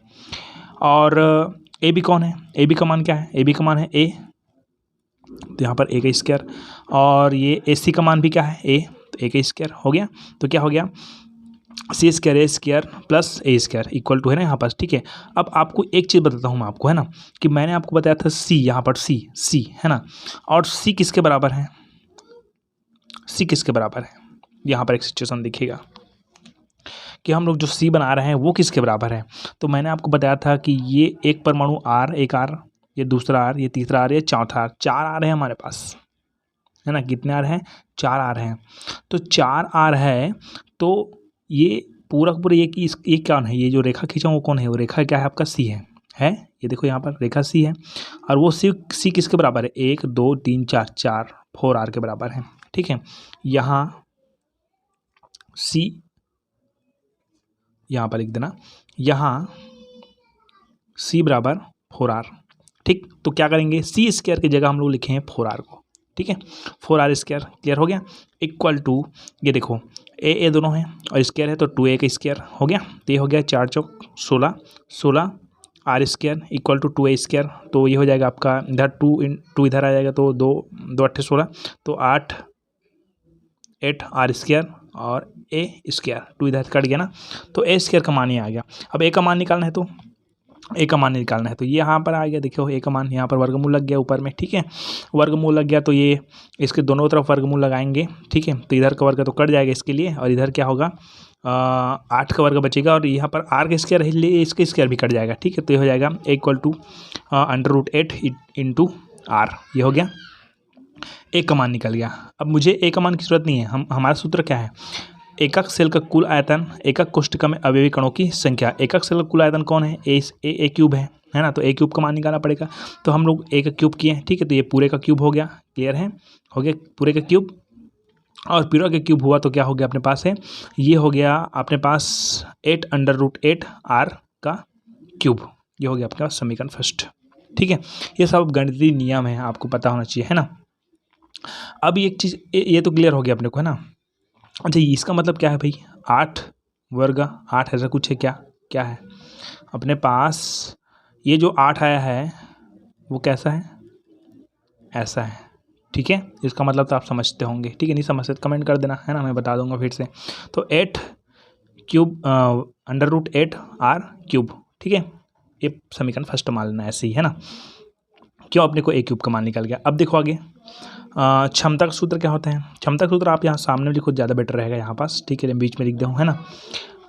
और AB कौन है, AB का मान क्या है, AB का मान है A, तो यहाँ पर A का स्क्वायर। और ये AC का मान भी क्या है, A, तो A का स्क्वायर हो गया। तो क्या हो गया, C square A square plus A square equal to, है ना यहाँ पास, ठीक है। अब आपको एक चीज़ बताता हूँ मैं आपको, है ना, कि मैंने आपको बताया था C, यहाँ पर C है ना, और C किसके बराबर है, C किसके बराबर है, यहाँ पर एक सिचुएशन देखिएगा कि हम लोग जो C बना रहे हैं वो किसके बराबर है। तो मैंने आपको बताया था कि ये एक परमाणु R, एक R, ये दूसरा R, ये तीसरा R, ये चौथा R, 4 R है हमारे पास, है ना। कितने R हैं, 4 R हैं। तो 4 R है, तो ये पूरा पूरा ये कि ये कौन है, ये जो रेखा खींचा वो कौन है, वो रेखा क्या है आपका, C है। ये देखो यहाँ पर रेखा C है, और वो C किसके बराबर है, 1 2 3 4 4 R के बराबर है, ठीक है। यहाँ C यहाँ पर लिख देना, यहाँ C बराबर 4R, ठीक, तो क्या करेंगे, सी स्क्वायर की जगह हम लोग लिखे हैं 4r को, ठीक है, 4r स्क्वायर क्लियर हो गया, इक्वल टू ये देखो ए दोनों हैं और स्क्वायर है तो 2a का स्क्वायर हो गया, तो ये हो गया 4 चौक 16, 16 R square equal to 2a square, तो ये हो जाएगा आपका इधर 2 इधर आ जाएगा तो 2 2 8 16, तो 8 आर स्क्वायर और ए स्क्वायर, 2 इधर कट गया ना, तो ए स्क्वायर का मान ये आ गया। अब ए का मान निकालना है तो ए का मान निकालना है तो ये यहाँ पर आ गया, देखो ए का मान यहाँ पर वर्गमूल लग गया ऊपर में, ठीक है, वर्गमूल लग गया तो ये इसके दोनों तरफ वर्गमूल लगाएंगे, ठीक है, तो इधर का वर्ग तो कट जाएगा इसके लिए और इधर क्या होगा 8 का वर्ग बचेगा और यहाँ पर आर का स्क्वायर है इसलिए इसके स्क्वायर भी कट जाएगा, ठीक है, तो ये हो जाएगा इक्वल टू √8 इंटू आर, ये हो गया, ए का मान निकल गया। अब मुझे ए का मान की जरूरत नहीं है, हमारा सूत्र क्या है, एकक सेल का कुल आयतन एकक कोष्ठिका में अवयवी कणों की संख्या, एकक सेल का कुल आयतन कौन है, ए क्यूब है ना, तो ए क्यूब का मान निकालना पड़ेगा, तो हम लोग ए का क्यूब किए हैं, ठीक है, तो ये पूरे का क्यूब हो गया, क्लियर है, हो गया पूरे का क्यूब, और पूरा का क्यूब हुआ तो क्या हो गया अपने पास है, ये हो गया अपने पास 8 √8 आर का क्यूब, ये हो गया आपका समीकरण फर्स्ट, ठीक है, ये सब गणितीय नियम है आपको पता होना चाहिए, है ना। अब एक चीज़ ये तो क्लियर हो गया अपने को, है ना। अच्छा इसका मतलब क्या है भाई, 8 वर्ग 8 ऐसा कुछ है क्या, क्या है अपने पास, ये जो 8 आया है वो कैसा है, ऐसा है, ठीक है, इसका मतलब तो आप समझते होंगे, ठीक है, नहीं समझते तो कमेंट कर देना, है ना, मैं बता दूंगा फिर से। तो 8 क्यूब √8 आर क्यूब, ठीक है, ये समीकरण फर्स्ट मान लेना ऐसे ही, है ना, क्यों अपने को ए क्यूब का मान निकल गया। अब देखो आगे क्षमता का सूत्र क्या होता है, क्षमता का सूत्र आप यहाँ सामने लिखो ज़्यादा बेटर रहेगा यहाँ पास, ठीक है, बीच में लिख दूँ, है ना।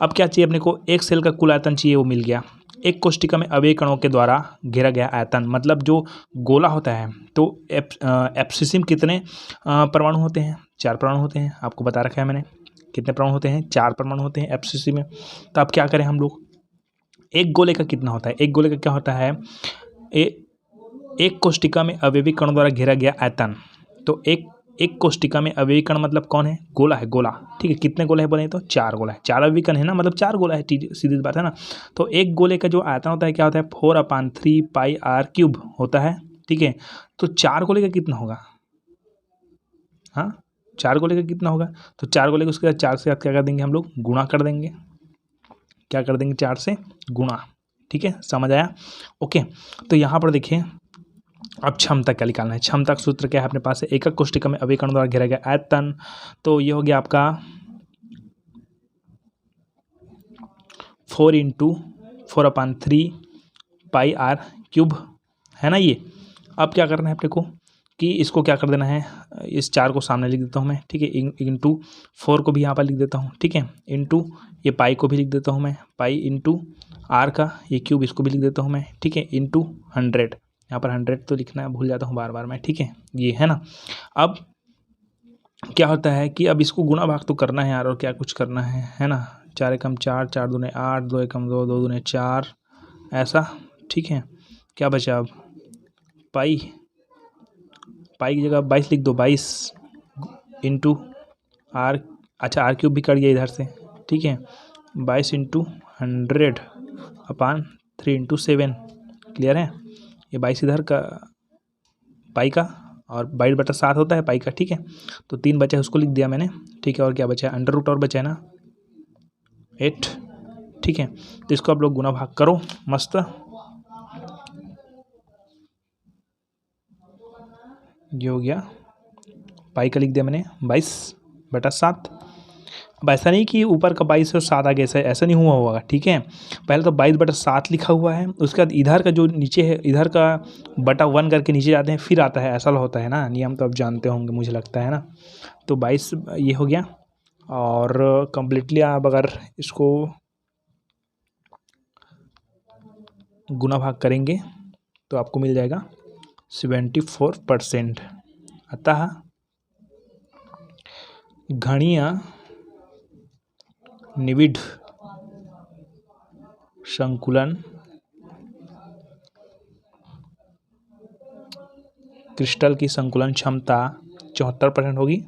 अब क्या चाहिए अपने को, एक सेल का कुल आयतन चाहिए, वो मिल गया, एक कोष्ठिका में अवयवी कणों के द्वारा घेरा गया आयतन, मतलब जो गोला होता है तो एब्सिस में कितने परमाणु होते हैं, 4 परमाणु होते हैं, आपको बता रखा है मैंने, कितने परमाणु होते हैं, 4 परमाणु होते हैं एब्सिस में। तो अब क्या करें हम लोग, एक गोले का कितना होता है, एक गोले का क्या होता है, एक कोष्ठिका में अवयवी कणों द्वारा घेरा गया आयतन, तो एक कोष्ठिका में अवयवी कण मतलब कौन है, गोला है, गोला, ठीक है, कितने गोले हैं बोले तो 4 गोला है, 4 अवयवी कण है ना, मतलब 4 गोला है, सीधी बात है ना। तो एक गोले का जो आयतन होता है क्या होता है, 4/3 पाई आर क्यूब होता है, ठीक है, तो 4 गोले का कितना होगा, हाँ 4 गोले का कितना होगा, तो 4 गोले का उसके बाद 4 से साथ क्या कर देंगे हम लोग, गुणा कर देंगे, क्या कर देंगे 4 से गुणा, ठीक है, समझ आया, ओके। तो यहाँ पर देखिए अब क्षमता क्या निकालना है, क्षमता का सूत्र क्या है अपने पास है, एकक कोष्ठिका में अवयवी कणों द्वारा घेरा गया आयतन, तो ये हो गया आपका 4 × 4/3 पाई आर क्यूब, है ना ये। अब क्या करना है अपने को कि इसको क्या कर देना है, इस 4 को सामने लिख देता हूँ मैं, ठीक है, इंटू 4 को भी यहाँ पर लिख देता हूँ, ठीक है, इंटू ये पाई को भी लिख देता हूँ मैं, पाई इंटू आर का ये क्यूब इसको भी लिख देता हूँ मैं, ठीक है, इंटू 100, यहाँ पर 100 तो लिखना है, भूल जाता हूँ बार बार मैं, ठीक है, ये है ना। अब क्या होता है कि अब इसको गुणा भाग तो करना है यार, और क्या कुछ करना है ना, 4 एकम 4, 4 दूने 8, 2 एकम 2, 2 दूने 4, ऐसा, ठीक है, क्या बचा अब, पाई की जगह 22 लिख दो, 22 इंटू आर, अच्छा आर क्यूब भी कर गया इधर से, ठीक है, 22 × 100/3 × 7, क्लियर है, ये 22 इधर का पाई का और 22/7 होता है पाई का, ठीक है, तो 3 बचा है उसको लिख दिया मैंने, ठीक है, और क्या बचा है, √ और बचा है ना 8, ठीक है, तो इसको आप लोग गुना भाग करो मस्त, ये हो गया, पाई का लिख दिया मैंने 22/7। अब ऐसा नहीं कि ऊपर का 22 और 7 आ गया, ऐसा नहीं हुआ होगा, ठीक है, पहले तो 22/7 लिखा हुआ है, उसके बाद इधर का जो नीचे है, इधर का बटा 1 करके नीचे जाते हैं फिर आता है, ऐसा होता है ना नियम, तो आप जानते होंगे मुझे लगता है ना। तो 22 ये हो गया, और कम्प्लीटली आप अगर इसको गुना भाग करेंगे तो आपको मिल जाएगा 74%। अतः घणीय निविड संकुलन क्रिस्टल की संकुलन क्षमता 74% होगी।